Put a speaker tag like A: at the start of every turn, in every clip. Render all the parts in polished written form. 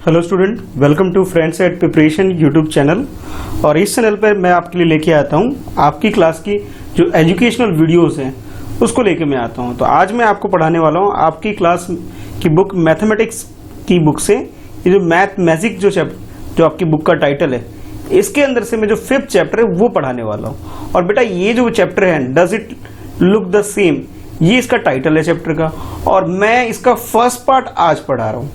A: Hello student, welcome to friends at preparation YouTube channel. और इस channel पर मैं आपके लिए लेके आता हूँ आपकी क्लास की जो एजुकेशनल वीडियोस हैं उसको लेके मैं आता हूँ। तो आज मैं आपको पढ़ाने वाला हूँ आपकी क्लास की बुक मैथमेटिक्स की बुक से ये जो मैथ मैजिक जो आपकी बुक का टाइटल है, इसके अंदर से मैं जो 5th चैप्टर है वो पढ़ाने वाला हूँ। और बेटा ये जो चैप्टर है does it look the same, ये इसका टाइटल है चैप्टर का, और मैं इसका फर्स्ट पार्ट आज पढ़ा रहा हूँ।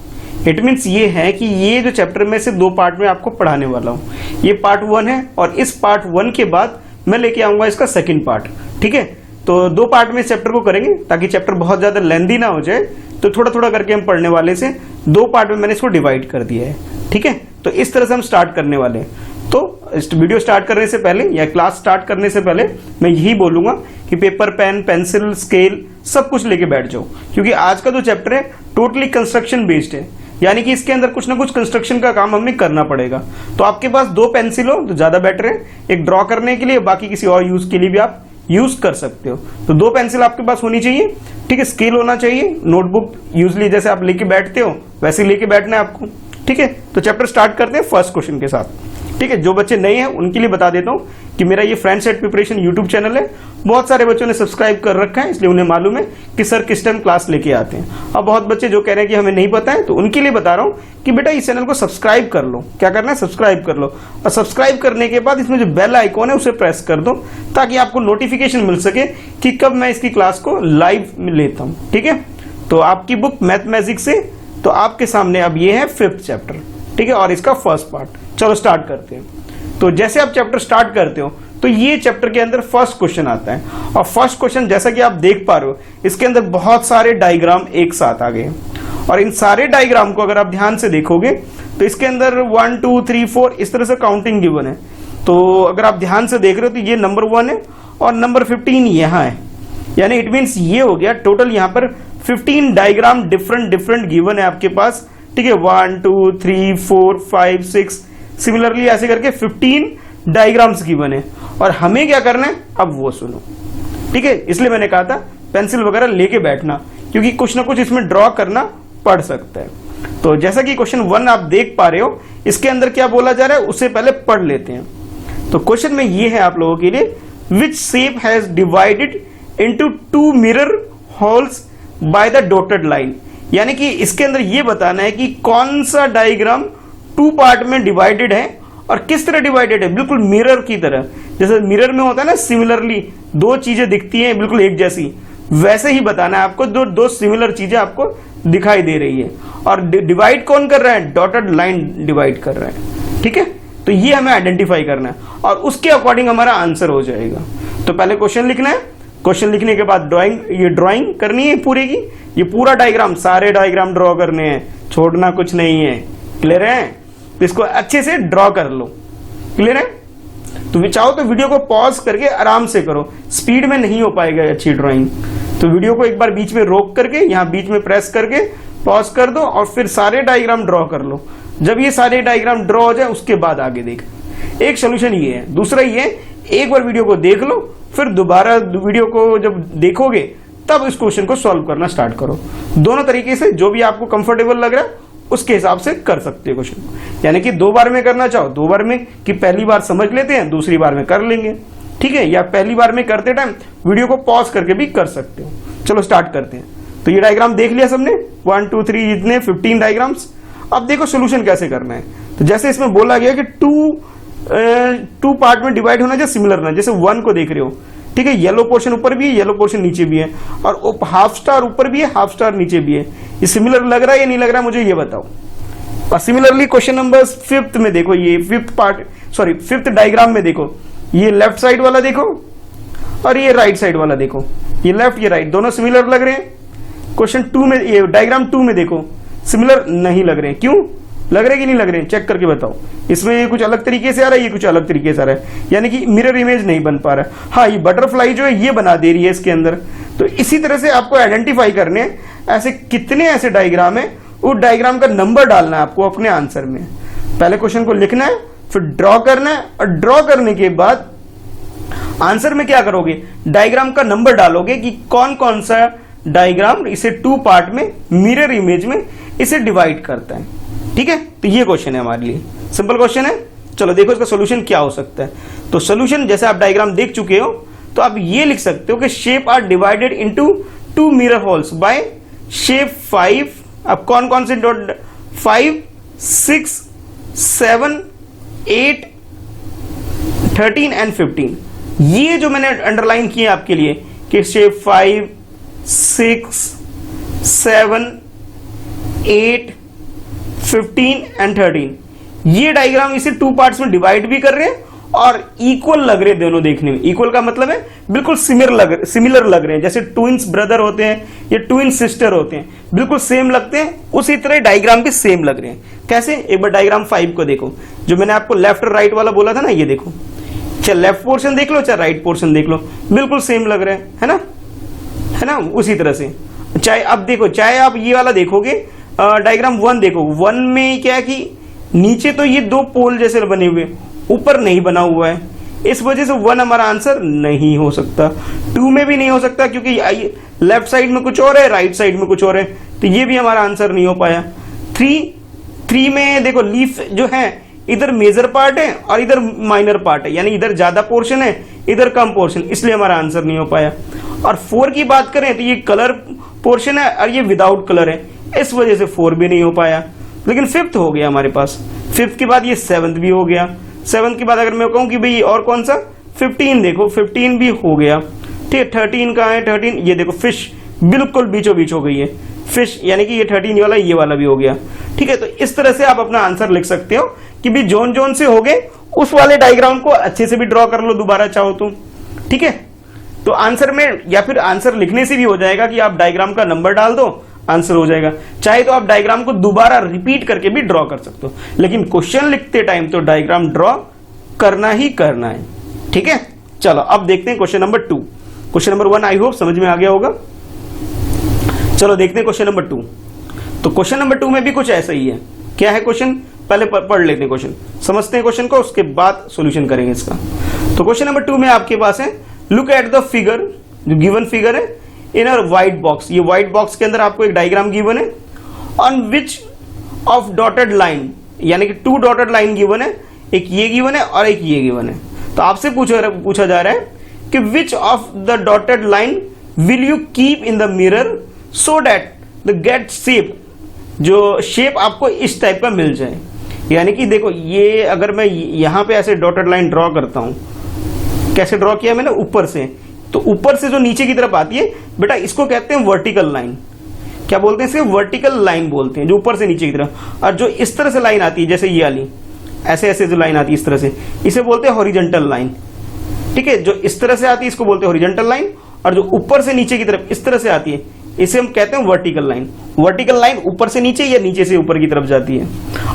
A: इट मीन्स ये है कि ये जो चैप्टर में से 2 पार्ट में आपको पढ़ाने वाला हूँ। ये पार्ट 1 है और इस पार्ट 1 के बाद मैं लेके आऊंगा इसका सेकंड पार्ट। ठीक है, तो 2 पार्ट में इस चैप्टर को करेंगे ताकि चैप्टर बहुत ज्यादा लेंदी ना हो जाए। तो थोड़ा थोड़ा करके हम पढ़ने वाले से 2 पार्ट में मैंने इसको डिवाइड कर दिया है। ठीक है, तो इस तरह से हम स्टार्ट करने वाले हैं। तो इस वीडियो स्टार्ट करने से पहले या क्लास स्टार्ट करने से पहले मैं यही बोलूंगा कि पेपर, पेन, पेंसिल, स्केल सब कुछ लेके बैठ जाओ, क्योंकि आज का जो चैप्टर है टोटली कंस्ट्रक्शन बेस्ड है, यानी कि इसके अंदर कुछ ना कुछ कंस्ट्रक्शन का काम हमें करना पड़ेगा। तो आपके पास 2 पेंसिल हो तो ज्यादा बेटर है, एक ड्रॉ करने के लिए, बाकी किसी और यूज के लिए भी आप यूज कर सकते हो। तो 2 पेंसिल आपके पास होनी चाहिए। ठीक है, स्केल होना चाहिए, नोटबुक यूजली जैसे आप लेके बैठते हो वैसे लेके बैठना है आपको। ठीक है, तो चैप्टर स्टार्ट करते हैं फर्स्ट क्वेश्चन के साथ। ठीक है, जो बच्चे नए हैं उनके लिए बता देता हूं कि मेरा ये friends at preparation YouTube channel है। बहुत सारे बच्चों ने सब्सक्राइब कर रखा है, इसलिए उन्हें मालूम है कि सर किस टाइम क्लास लेके आते हैं। अब बहुत बच्चे जो कह रहे हैं कि हमें नहीं पता है, तो उनके लिए बता रहा हूं कि बेटा इस चैनल को सब्सक्राइब कर लो। क्या करना है, सब्सक्राइब कर लो, और सब्सक्राइब करने के बाद इसमें जो बेल आइकॉन है उसे प्रेस कर दो ताकि आपको नोटिफिकेशन मिल सके कि कब मैं इसकी क्लास को लाइव में लेता हूं। ठीक है, तो आपकी बुक मैथ मैजिक से तो आपके सामने अब ये है 5th चैप्टर। ठीक है, और इसका फर्स्ट पार्ट। चलो स्टार्ट करते हैं। तो जैसे आप चैप्टर स्टार्ट करते हो तो ये चैप्टर के अंदर फर्स्ट क्वेश्चन आता है, और फर्स्ट क्वेश्चन जैसा कि आप देख पा रहे हो इसके अंदर बहुत सारे डायग्राम एक साथ आ गए, और इन सारे डायग्राम को अगर आप ध्यान से देखोगे तो इसके अंदर 1 2 3 4 इस तरह से काउंटिंग गिवन है। तो अगर आप ध्यान से देख रहे हो तो ये नंबर 1 है और नंबर 15 यहाँ है, यानी इट मीन्स ये हो गया टोटल यहाँ पर 15 डायग्राम डिफरेंट गिवन है आपके पास। ठीक है, 1 2 3 4 5 6 सिमिलरली ऐसे करके 15 डायग्राम्स गिवन है, और हमें क्या करना है अब वो सुनो। ठीक है, इसलिए मैंने कहा था पेंसिल वगैरह लेके बैठना, क्योंकि कुछ ना कुछ इसमें ड्रॉ करना पड़ सकता है। तो जैसा कि क्वेश्चन 1 आप देख पा रहे हो, इसके अंदर क्या बोला जा रहा है उससे पहले पढ़ लेते हैं। तो क्वेश्चन में ये है आप लोगों के लिए, which shape has divided into 2 mirror halves by the dotted line, यानी कि इसके अंदर ये बताना है कि कौन सा डायग्राम 2 पार्ट में डिवाइडेड है और किस तरह डिवाइडेड है, बिल्कुल मिरर की तरह। जैसे मिरर में होता है ना, सिमिलरली 2 चीजें दिखती हैं बिल्कुल एक जैसी, वैसे ही बताना है आपको, 2 सिमिलर चीजें आपको दिखाई दे रही है, और डिवाइड कौन कर रहा है, डॉटेड लाइन डिवाइड कर रहा है। ठीक है, तो ये हमें आइडेंटिफाई करना है और उसके अकॉर्डिंग हमारा आंसर हो जाएगा। तो पहले क्वेश्चन लिखना है, क्वेश्चन लिखने के बाद ड्राइंग करनी है पूरे की, ये पूरा डायग्राम, सारे डायग्राम ड्रॉ करने हैं, छोड़ना कुछ नहीं है। क्लियर है, तो इसको अच्छे से ड्रॉ कर लो। क्लियर है, तो चाहो तो वीडियो को पॉज करके आराम से करो, स्पीड में नहीं हो पाएगा अच्छी ड्राइंग। तो वीडियो को एक बार बीच में रोक करके यहाँ बीच में प्रेस करके पॉज कर दो और फिर सारे डायग्राम ड्रॉ कर लो। जब ये सारे डायग्राम ड्रॉ हो जाए उसके बाद आगे देख। एक सोल्यूशन ये है, दूसरा ये, एक बार वीडियो को देख लो, फिर दोबारा वीडियो को जब देखोगे तब इस क्वेश्चन को सॉल्व करना स्टार्ट करो। दोनों तरीके से जो भी आपको कंफर्टेबल लग रहा है उसके हिसाब से कर सकते हो क्वेश्चन, यानी कि 2 बार में करना चाहो 2 बार में, कि पहली बार समझ लेते हैं दूसरी बार में कर लेंगे। ठीक है, या पहली बार में करते टाइम वीडियो को पॉज करके भी कर सकते हो। चलो स्टार्ट करते हैं। तो ये डायग्राम देख लिया सबने, 1 2 3 इतने 15 डायग्राम्स। अब देखो सोल्यूशन कैसे करना है। तो जैसे इसमें बोला गया कि 2 पार्ट में डिवाइड होना चाहिए सिमिलर ना, जैसे 1 को देख रहे हो। ठीक है, येलो पोर्शन ऊपर भी है, येलो पोर्शन नीचे भी है, और हाफ स्टार ऊपर भी है, हाफ स्टार नीचे भी है। ये सिमिलर लग रहा है या नहीं लग रहा है, मुझे ये बताओ। और सिमिलरली क्वेश्चन नंबर 5th में देखो, ये 5th डायग्राम में देखो, ये लेफ्ट साइड वाला देखो और ये राइट साइड वाला देखो, ये लेफ्ट ये राइट दोनों सिमिलर लग रहे हैं। क्वेश्चन 2 में, ये डायग्राम 2 में देखो, सिमिलर नहीं लग रहे हैं। क्यों लग रहे कि नहीं लग रहे हैं, चेक करके बताओ। इसमें ये कुछ अलग तरीके से आ रहा है, ये कुछ अलग तरीके से आ रहा है, यानी कि मिरर इमेज नहीं बन पा रहा है। हाँ, ये बटरफ्लाई जो है ये बना दे रही है इसके अंदर। तो इसी तरह से आपको आइडेंटिफाई करने ऐसे कितने ऐसे डायग्राम है, उस डायग्राम का नंबर डालना है आपको अपने आंसर में। पहले क्वेश्चन को लिखना है, फिर ड्रॉ करना है, और ड्रॉ करने के बाद आंसर में क्या करोगे, डायग्राम का नंबर डालोगे कि कौन कौन सा डायग्राम इसे 2 पार्ट में मिरर इमेज में इसे डिवाइड करता है। ठीक है, तो ये क्वेश्चन है हमारे लिए, सिंपल क्वेश्चन है। चलो देखो इसका सोल्यूशन क्या हो सकता है। तो सोल्यूशन जैसे आप डायग्राम देख चुके हो, तो आप ये लिख सकते हो कि shape are divided into 2 mirror halves by shape 5। अब कौन कौन से डॉट, 5, 6, 7, 8, 13 एंड 15। ये जो मैंने अंडरलाइन किए आपके लिए कि शेप 5, 6, 7, 8, 15 एंड 13, ये डायग्राम इसे 2 पार्ट्स में डिवाइड भी कर रहे हैं और इक्वल लग रहे हैं दोनों देखने में। इक्वल का मतलब है बिल्कुल सिमिलर लग रहे हैं, जैसे ट्विंस ब्रदर होते हैं या ट्विन सिस्टर होते हैं, बिल्कुल सेम लगते हैं, उसी तरह डायग्राम भी सेम लग रहे हैं। कैसे, एक बार डायग्राम 5 को देखो, जो मैंने आपको लेफ्ट और राइट वाला बोला था ना, ये देखो, चाहे लेफ्ट पोर्शन देख लो चाहे राइट पोर्शन देख लो, बिल्कुल सेम लग रहे हैं, है ना, उसी तरह से। चाहे अब देखो, चाहे आप ये वाला देखोगे, डायग्राम 1 देखो, 1 में क्या है कि नीचे तो ये 2 पोल जैसे बने हुए, ऊपर नहीं बना हुआ है, इस वजह से 1 हमारा आंसर नहीं हो सकता। 2 में भी नहीं हो सकता क्योंकि लेफ्ट साइड में कुछ और है, राइट साइड में कुछ और है, तो ये भी हमारा आंसर नहीं हो पाया। 3 में देखो लीफ जो है, इधर मेजर पार्ट है और इधर माइनर पार्ट है, यानी इधर ज्यादा पोर्शन है इधर कम पोर्शन, इसलिए हमारा आंसर नहीं हो पाया। और 4 की बात करें तो ये कलर पोर्शन है और ये विदाउट कलर है, इस वजह से 4 भी नहीं हो पाया। लेकिन 5th हो गया हमारे पास, 5th के बाद ये 7th भी हो गया। 7th के बाद अगर मैं कहूं कि भाई और कौन सा, 15 देखो, 15 भी हो गया। ठीक है, 13 कहाँ है, 13 ये देखो, फिश बिल्कुल बीचों बीच हो गई है, फिश यानी कि ये 13 वाला, ये वाला भी हो गया। ठीक है, तो इस तरह से आप अपना आंसर लिख सकते हो कि भाई जोन जोन से हो गए, उस वाले डायग्राम को अच्छे से भी ड्रॉ कर लो दोबारा चाहो तो। ठीक है, तो आंसर में या फिर आंसर लिखने से भी हो जाएगा कि आप डायग्राम का नंबर डाल दो, आंसर हो जाएगा। चाहे तो आप डायग्राम को दोबारा रिपीट करके भी ड्रॉ कर सकते हो, लेकिन क्वेश्चन लिखते टाइम तो डायग्राम ड्रॉ करना ही करना है। ठीक है, चलो अब देखते हैं question number 2। Question number 1 I hope समझ में आ गया होगा। चलो देखते हैं क्वेश्चन नंबर 2। तो क्वेश्चन नंबर 2 में भी कुछ ऐसा ही है। क्या है क्वेश्चन, पहले पढ़ लेते हैं क्वेश्चन, समझते हैं क्वेश्चन को, उसके बाद सॉल्यूशन करेंगे इसका। तो क्वेश्चन नंबर 2 में आपके पास है, लुक एट द फिगर, जो गिवन फिगर है इन अ व्हाइट बॉक्स। ये व्हाइट बॉक्स के अंदर आपको एक डायग्राम गिवन है, on which of dotted line, यानी कि 2 डॉटेड लाइन गिवन है, एक ये गिवन है और एक ये गिवन है। तो आपसे पूछा जा रहा है कि which of the dotted line will you keep in the mirror so that the get shape, जो शेप आपको इस टाइप का मिल जाए। यानी कि देखो, ये अगर मैं यहां पे ऐसे डॉटेड लाइन ड्रॉ करता हूं, कैसे ड्रॉ किया मैंने, ऊपर से, तो ऊपर से जो नीचे की तरफ आती है बेटा, इसको कहते हैं वर्टिकल लाइन। क्या बोलते हैं इसे, वर्टिकल लाइन बोलते हैं, जो ऊपर से नीचे की तरफ। और जो इस तरह से लाइन आती है, जैसे ये वाली ऐसे ऐसे जो लाइन आती है इस तरह से, इसे बोलते हैं हॉरिजॉन्टल लाइन। ठीक है, जो इस तरह से आती है इसको बोलते हैं हॉरिजॉन्टल लाइन, और जो ऊपर से नीचे की तरफ इस तरह से आती है इसे हम कहते हैं वर्टिकल लाइन। वर्टिकल लाइन ऊपर से नीचे या नीचे से ऊपर की तरफ जाती है।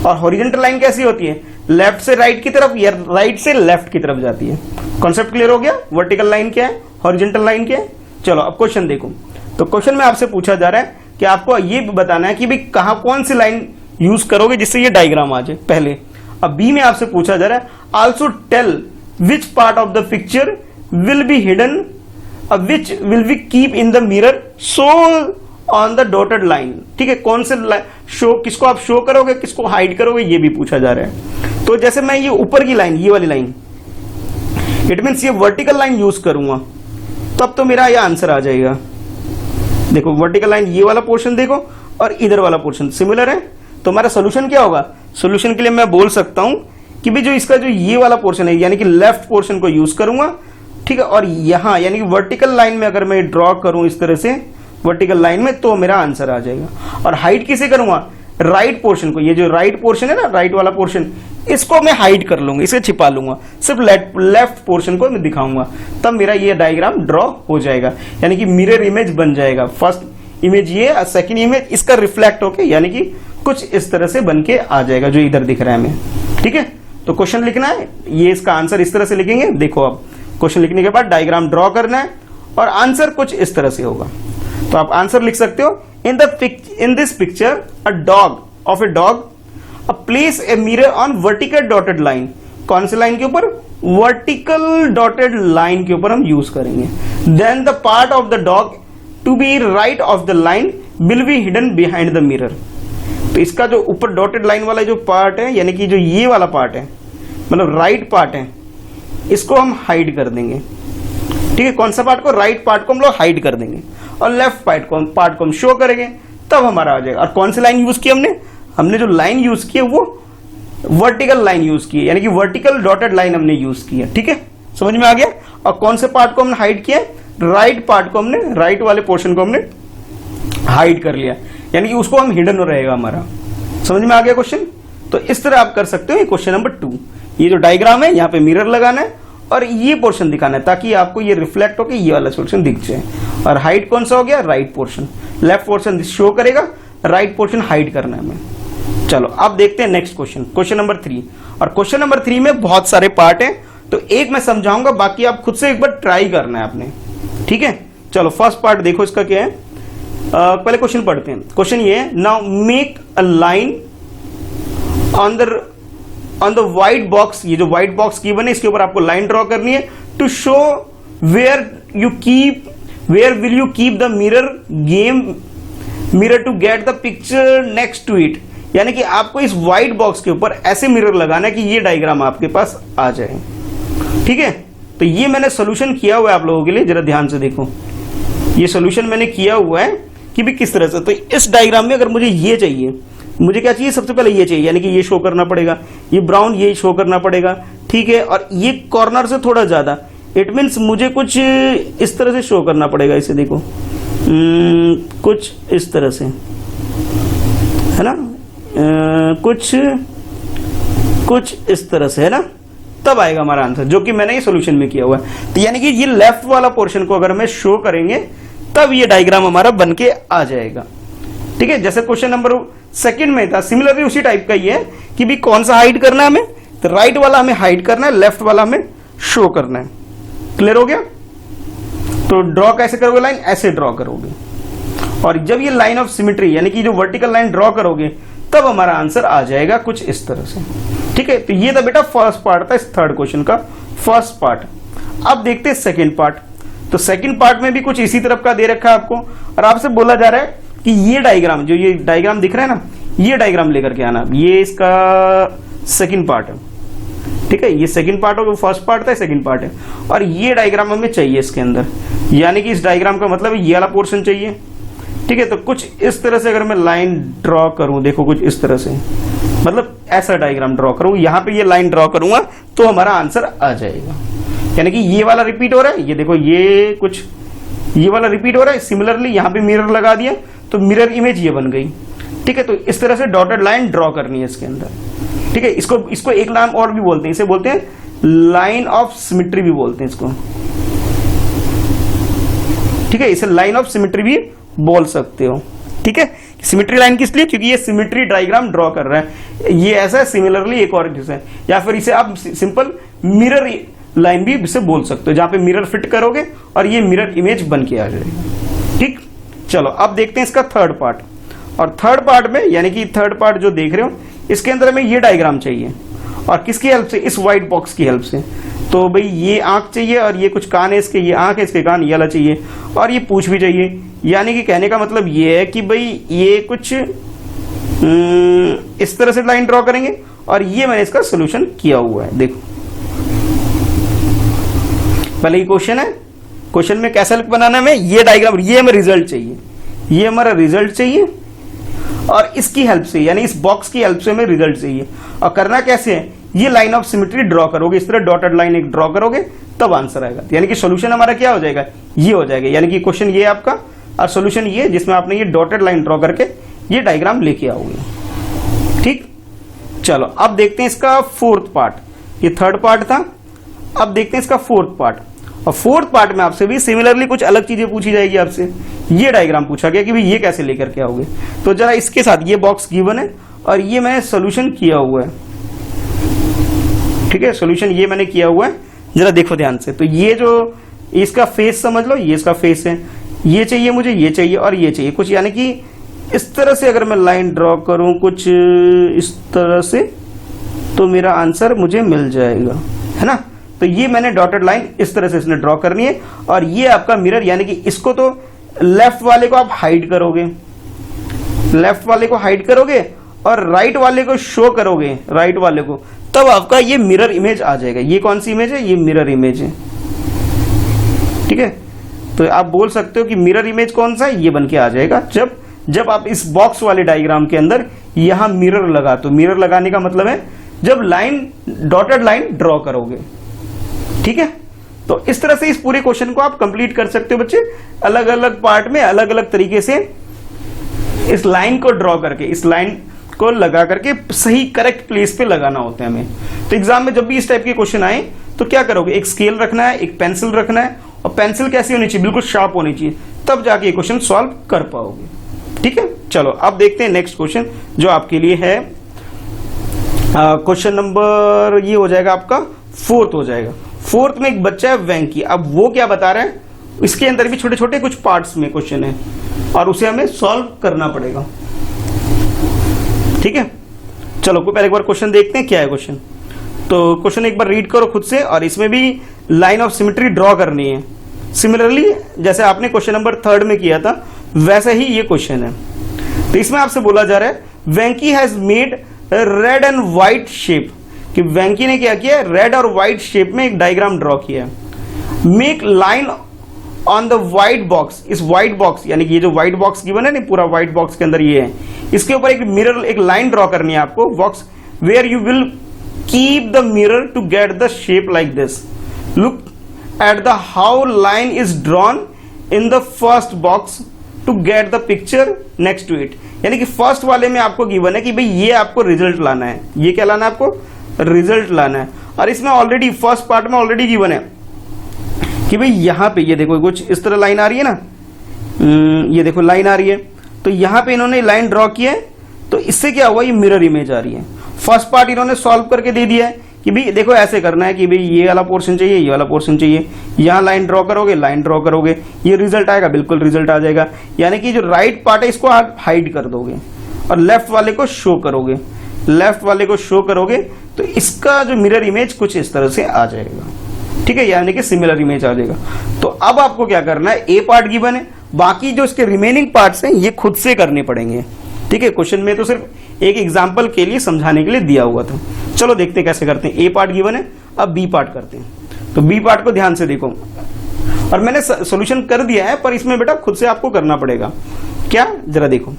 A: और हॉरिजॉन्टल लाइन कैसी होती है, लेफ्ट से राइट की तरफ या राइट से लेफ्ट की तरफ जाती है। कॉन्सेप्ट क्लियर हो गया, वर्टिकल लाइन क्या है, हॉरिजॉन्टल लाइन क्या है। चलो अब क्वेश्चन देखो। तो क्वेश्चन में आपसे पूछा जा रहा है कि आपको ये बताना है कि भाई कहां कौन सी लाइन यूज करोगे जिससे ये डायग्राम आ जाए पहले। अब बी में आपसे पूछा जा रहा है, also tell which part of the picture will be hidden, which will be keep in the mirror so on the dotted line. ठीक है, कौन से शो, किसको आप शो करोगे, किसको हाइड करोगे, ये भी पूछा जा रहा है। तो जैसे मैं ये ऊपर की लाइन, ये वाली लाइन, इट मीन्स ये वर्टिकल लाइन यूज करूंगा, तब तो मेरा ये आंसर आ जाएगा। देखो वर्टिकल लाइन, ये वाला पोर्शन देखो और इधर वाला पोर्शन सिमिलर है, तो हमारा सोल्यूशन क्या होगा। सोल्यूशन के लिए मैं बोल सकता हूं कि भाई जो इसका जो ये वाला पोर्शन है, यानी कि लेफ्ट पोर्शन को यूज करूंगा। ठीक है, और यहां यानी कि वर्टिकल लाइन में अगर मैं ड्रॉ करूं इस तरह से वर्टिकल लाइन में, तो मेरा आंसर आ जाएगा। और हाइड किसे करूंगा, राइट पोर्शन को, ये जो राइट पोर्शन है ना, राइट वाला पोर्शन, इसको मैं हाइड कर लूंगा, इसे छिपा लूंगा, सिर्फ लेफ्ट पोर्शन को मैं दिखाऊंगा, तब मेरा ये डायग्राम ड्रॉ हो जाएगा। यानी कि मिरर इमेज बन जाएगा। फर्स्ट इमेज ये, सेकंड इमेज इसका रिफ्लेक्ट होके, यानी कि कुछ इस तरह से बन के आ जाएगा जो इधर दिख रहा है हमें। ठीक है, तो क्वेश्चन लिखना है, ये इसका आंसर इस तरह से लिखेंगे। देखो अब क्वेश्चन लिखने के बाद डायग्राम ड्रॉ करना है और आंसर कुछ इस तरह से होगा। तो आप आंसर लिख सकते हो, in this picture a dog of a dog place a mirror on vertical dotted line. कौन सी लाइन के ऊपर, वर्टिकल डॉटेड लाइन के ऊपर हम यूज करेंगे। Then the part of the dog to be right of the line will be hidden behind the mirror. तो इसका जो ऊपर डॉटेड लाइन वाला जो पार्ट है, यानी कि जो ये वाला पार्ट है, मतलब राइट पार्ट है, इसको हम हाइड कर देंगे। ठीक है, कौन सा पार्ट को? राइट पार्ट को हम लोग हाइड कर देंगे और लेफ्ट पार्ट को हम शो करेंगे, तब हमारा आ जाएगा। और कौन सी लाइन यूज की हमने जो लाइन यूज की है वो वर्टिकल लाइन यूज की है, यानी कि वर्टिकल डॉटेड लाइन हमने यूज की है। ठीक है, समझ में आ गया। और कौन से पार्ट को हमने हाइड किया? राइट पार्ट को हमने, राइट वाले पोर्शन को हमने हाइड कर लिया, यानी कि उसको हम हिडन रहेगा हमारा। समझ में आ गया क्वेश्चन? तो इस तरह आप कर सकते हो। क्वेश्चन नंबर 2, ये जो डायग्राम है यहाँ पे मिरर लगाना है और ये पोर्शन दिखाना है ताकि आपको ये रिफ्लेक्ट होकर ये वाला पोर्शन दिख जाए। और हाइड कौन सा हो गया? Right portion. Left portion show करेगा, राइट पोर्शन हाइड करना है हमें। चलो अब देखते हैं नेक्स्ट क्वेश्चन, क्वेश्चन नंबर 3। और क्वेश्चन नंबर 3 में बहुत सारे पार्ट हैं, तो एक मैं समझाऊंगा, बाकी आप खुद से एक बार ट्राई करना है आपने। ठीक है, चलो फर्स्ट पार्ट देखो इसका क्या है। पहले क्वेश्चन पढ़ते हैं। क्वेश्चन ये है, now make a line on the white box. ये जो व्हाइट बॉक्स की बने इसके ऊपर आपको लाइन ड्रॉ करनी है to show where will you keep the mirror to get the picture next to it. यानी कि आपको इस व्हाइट बॉक्स के ऊपर ऐसे मिरर लगाना है कि ये डायग्राम आपके पास आ जाए। ठीक है, तो ये मैंने सोल्यूशन किया हुआ है आप लोगों के लिए, जरा ध्यान से देखो। ये सोल्यूशन मैंने किया हुआ है कि भी किस तरह से। तो इस डायग्राम में अगर मुझे ये चाहिए, मुझे क्या चाहिए? सबसे पहले ये चाहिए, यानी कि ये शो करना पड़ेगा, ये ब्राउन ये शो करना पड़ेगा। ठीक है, और ये कॉर्नर से थोड़ा ज्यादा, इट मीन्स मुझे कुछ इस तरह से शो करना पड़ेगा। इसे देखो, कुछ इस तरह से, है ना, कुछ इस तरह से, है ना, तब आएगा हमारा आंसर, जो कि मैंने ये सोल्यूशन में किया हुआ है। तो यानी कि ये लेफ्ट वाला पोर्शन को अगर हमें शो करेंगे तब ये डायग्राम हमारा बन के आ जाएगा। ठीक है, जैसे क्वेश्चन नंबर 2 में था, सिमिलरली उसी टाइप का ही है कि भी कौन सा हाइड करना है हमें। तो राइट वाला हमें हाइड करना है, लेफ्ट वाला हमें शो करना है। क्लियर हो गया? तो ड्रॉ कैसे करोगे लाइन? ऐसे ड्रॉ करोगे, और जब ये लाइन ऑफ सिमेट्री यानी कि जो वर्टिकल लाइन ड्रॉ करोगे तब हमारा आंसर आ जाएगा कुछ इस तरह से। ठीक है, तो ये था बेटा फर्स्ट पार्ट था इस थर्ड क्वेश्चन का, फर्स्ट पार्ट। अब देखते हैं सेकंड पार्ट। तो सेकंड पार्ट में भी कुछ इसी तरफ का दे रखा है आपको, और आपसे बोला जा रहा है कि ये डायग्राम, जो ये डायग्राम दिख रहा है ना, ये डायग्राम लेकर के आना। ये इसका सेकंड पार्ट है। ठीक है, ये सेकंड पार्ट हो, फर्स्ट पार्ट था, सेकंड पार्ट है, और ये डायग्राम हमें चाहिए इसके अंदर। यानी कि इस डायग्राम का मतलब ये वाला पोर्शन चाहिए। ठीक है, तो कुछ इस तरह से अगर मैं लाइन ड्रॉ करूं, देखो कुछ इस तरह से, मतलब ऐसा डायग्राम ड्रॉ करूं, यहां पे ये लाइन ड्रॉ करूंगा तो हमारा आंसर आ जाएगा। यानी कि ये वाला रिपीट हो रहा है, ये देखो ये कुछ ये वाला रिपीट हो रहा है। सिमिलरली यहां पे मिरर लगा दिया तो मिरर इमेज ये बन गई। ठीक है, तो इस तरह से डॉटेड लाइन ड्रॉ करनी है इसके अंदर। ठीक है, इसको एक नाम और भी बोलते हैं, इसे बोलते हैं लाइन ऑफ सिमेट्री भी बोलते हैं इसको। ठीक है, इसे लाइन ऑफ सिमेट्री भी बोल सकते हो। ठीक है, सिमेट्री लाइन किस लिए? क्योंकि ये सिमेट्री डायग्राम ड्रॉ कर रहा है। ये ऐसा है, सिमिलरली एक और है, या फिर इसे आप सिंपल मिरर लाइन भी इसे बोल सकते हो, जहां पे मिरर फिट करोगे और ये मिरर इमेज बन के आ जाएगी। ठीक, चलो अब देखते हैं इसका थर्ड पार्ट। और थर्ड पार्ट में, यानी कि थर्ड पार्ट जो देख रहे हो, इसके अंदर हमें ये डायग्राम चाहिए, और किसकी हेल्प से? इस व्हाइट बॉक्स की हेल्प से। तो भाई ये आंख चाहिए, और ये कुछ कान है इसके, ये आंख है, इसके कान ये वाला चाहिए, और ये पूंछ भी चाहिए। यानी कि कहने का मतलब ये है कि भाई ये कुछ इस तरह से लाइन ड्रॉ करेंगे, और ये मैंने इसका सोल्यूशन किया हुआ है। देखो पहले ये क्वेश्चन है, क्वेश्चन में कैसा बनाना है हमें, ये डायग्राम, ये हमें रिजल्ट चाहिए, ये हमारा रिजल्ट चाहिए, और इसकी हेल्प से, यानी इस बॉक्स की हेल्प से हमें रिजल्ट चाहिए। और करना कैसे है? ये लाइन ऑफ सिमेट्री ड्रॉ करोगे, इस तरह डॉटेड लाइन एक ड्रॉ करोगे तब आंसर आएगा। यानी कि सोल्यूशन हमारा क्या हो जाएगा? ये हो जाएगा। यानी कि क्वेश्चन ये आपका, और सोल्यूशन ये जिसमें आपने ये डॉटेड लाइन ड्रॉ करके ये डायग्राम लेके आओगे। ठीक, चलो अब देखते हैं इसका फोर्थ पार्ट। ये थर्ड पार्ट था, अब देखते हैं इसका फोर्थ पार्ट। और फोर्थ पार्ट में आपसे भी सिमिलरली कुछ अलग चीजें पूछी जाएगी आपसे। ये डायग्राम पूछा गया कि भाई ये कैसे लेकर के आओगे। तो जरा इसके साथ ये बॉक्स गिवन है, और ये मैंने सोल्यूशन किया हुआ है। ठीक है, सोल्यूशन ये मैंने किया हुआ है, जरा देखो ध्यान से। तो ये जो इसका फेस समझ लो, ये इसका फेस है, ये चाहिए मुझे, ये चाहिए और ये चाहिए कुछ। यानी कि इस तरह से अगर मैं लाइन ड्रॉ करूं कुछ इस तरह से, तो मेरा आंसर मुझे मिल जाएगा, है ना। तो ये मैंने डॉटेड लाइन इस तरह से इसने ड्रॉ करनी है, और ये आपका मिरर, यानी कि इसको तो लेफ्ट वाले को आप हाइड करोगे, लेफ्ट वाले को हाइड करोगे, और राइट वाले को शो करोगे, राइट वाले को, तब आपका ये मिरर इमेज आ जाएगा। ये कौन सी इमेज है? ये मिरर इमेज है। ठीक है, तो आप बोल सकते हो कि मिरर इमेज कौन सा है? ये बन के आ जाएगा जब आप इस बॉक्स वाले डायग्राम के अंदर यहां मिरर लगा, तो मिरर लगाने का मतलब है जब लाइन, डॉटेड लाइन ड्रॉ करोगे। ठीक है, तो इस तरह से इस पूरे क्वेश्चन को आप कंप्लीट कर सकते हो बच्चे, अलग अलग पार्ट में अलग अलग तरीके से इस लाइन को ड्रॉ करके, इस लाइन को लगा करके सही करेक्ट प्लेस पे लगाना होता है हमें। तो एग्जाम में जब भी इस टाइप के क्वेश्चन आए तो क्या करोगे? एक स्केल रखना है, एक पेंसिल रखना है, और पेंसिल कैसी होनी चाहिए? बिल्कुल शार्प होनी चाहिए, तब जाके ये क्वेश्चन सॉल्व कर पाओगे। ठीक है, चलो अब देखते हैं नेक्स्ट क्वेश्चन जो आपके लिए है क्वेश्चन नंबर, ये हो जाएगा आपका 4th हो जाएगा। 4th में एक बच्चा है वेंकी। अब वो क्या बता रहा है, इसके अंदर भी छोटे छोटे कुछ पार्ट्स में क्वेश्चन है और उसे हमें सॉल्व करना पड़ेगा। ठीक है, चलो पहले एक बार क्वेश्चन देखते हैं क्या है क्वेश्चन। तो क्वेश्चन एक बार रीड करो खुद से, और इसमें भी लाइन ऑफ सिमेट्री ड्रॉ करनी है। सिमिलरली जैसे आपने क्वेश्चन नंबर 3rd में किया था वैसे ही ये क्वेश्चन है। तो इसमें आपसे बोला जा रहा है Venky has made red and white shape, कि वेंकी ने क्या किया? रेड और व्हाइट शेप में एक डायग्राम ड्रॉ किया। Make line on the white box, इस व्हाइट बॉक्स यानी कि ये जो व्हाइट बॉक्स गिवन है ना, पूरा व्हाइट बॉक्स के अंदर ये है, इसके ऊपर एक मिरर, एक लाइन ड्रॉ करनी है आपको box, where you will keep the mirror to get the shape like this. Look at the how line is drawn in the first box to get the picture next to it. यानी कि first वाले में आपको given है कि भाई ये आपको रिजल्ट लाना है, ये क्या लाना है? आपको रिजल्ट लाना है। और इसमें ऑलरेडी फर्स्ट पार्ट में ऑलरेडी गिवन है कि भाई यहां पे ये देखो कुछ इस तरह लाइन आ रही है ना, ये देखो लाइन आ रही है, तो यहां पे इन्होंने लाइन ड्रॉ की है, तो इससे क्या हुआ? ये मिरर इमेज आ रही है। फर्स्ट पार्ट इन्होंने सॉल्व करके दे दिया है कि भाई देखो ऐसे करना है कि भाई ये वाला पोर्शन चाहिए, ये वाला पोर्शन चाहिए, यहां लाइन ड्रॉ करोगे, लाइन ड्रॉ करोगे, ये रिजल्ट आएगा, बिल्कुल रिजल्ट आ जाएगा। यानी कि जो राइट पार्ट है इसको आप हाइड कर दोगे और लेफ्ट वाले को शो करोगे, लेफ्ट वाले को शो करोगे, तो इसका जो मिरर इमेज कुछ इस तरह से आ जाएगा। ठीक है, यानी कि सिमिलर इमेज आ जाएगा। तो अब आपको क्या करना है? ए पार्ट गिवन है, बाकी जो इसके रिमेनिंग पार्ट्स हैं ये खुद से करने पड़ेंगे। ठीक है, क्वेश्चन में तो सिर्फ एक एग्जांपल के लिए समझाने के लिए दिया हुआ था। चलो देखते हैं कैसे करते हैं। ए पार्ट गिवन है, अब बी पार्ट करते हैं। तो बी पार्ट को ध्यान से देखो, और मैंने सॉल्यूशन कर दिया है पर इसमें बेटा खुद से आपको करना पड़ेगा। क्या? जरा देखो,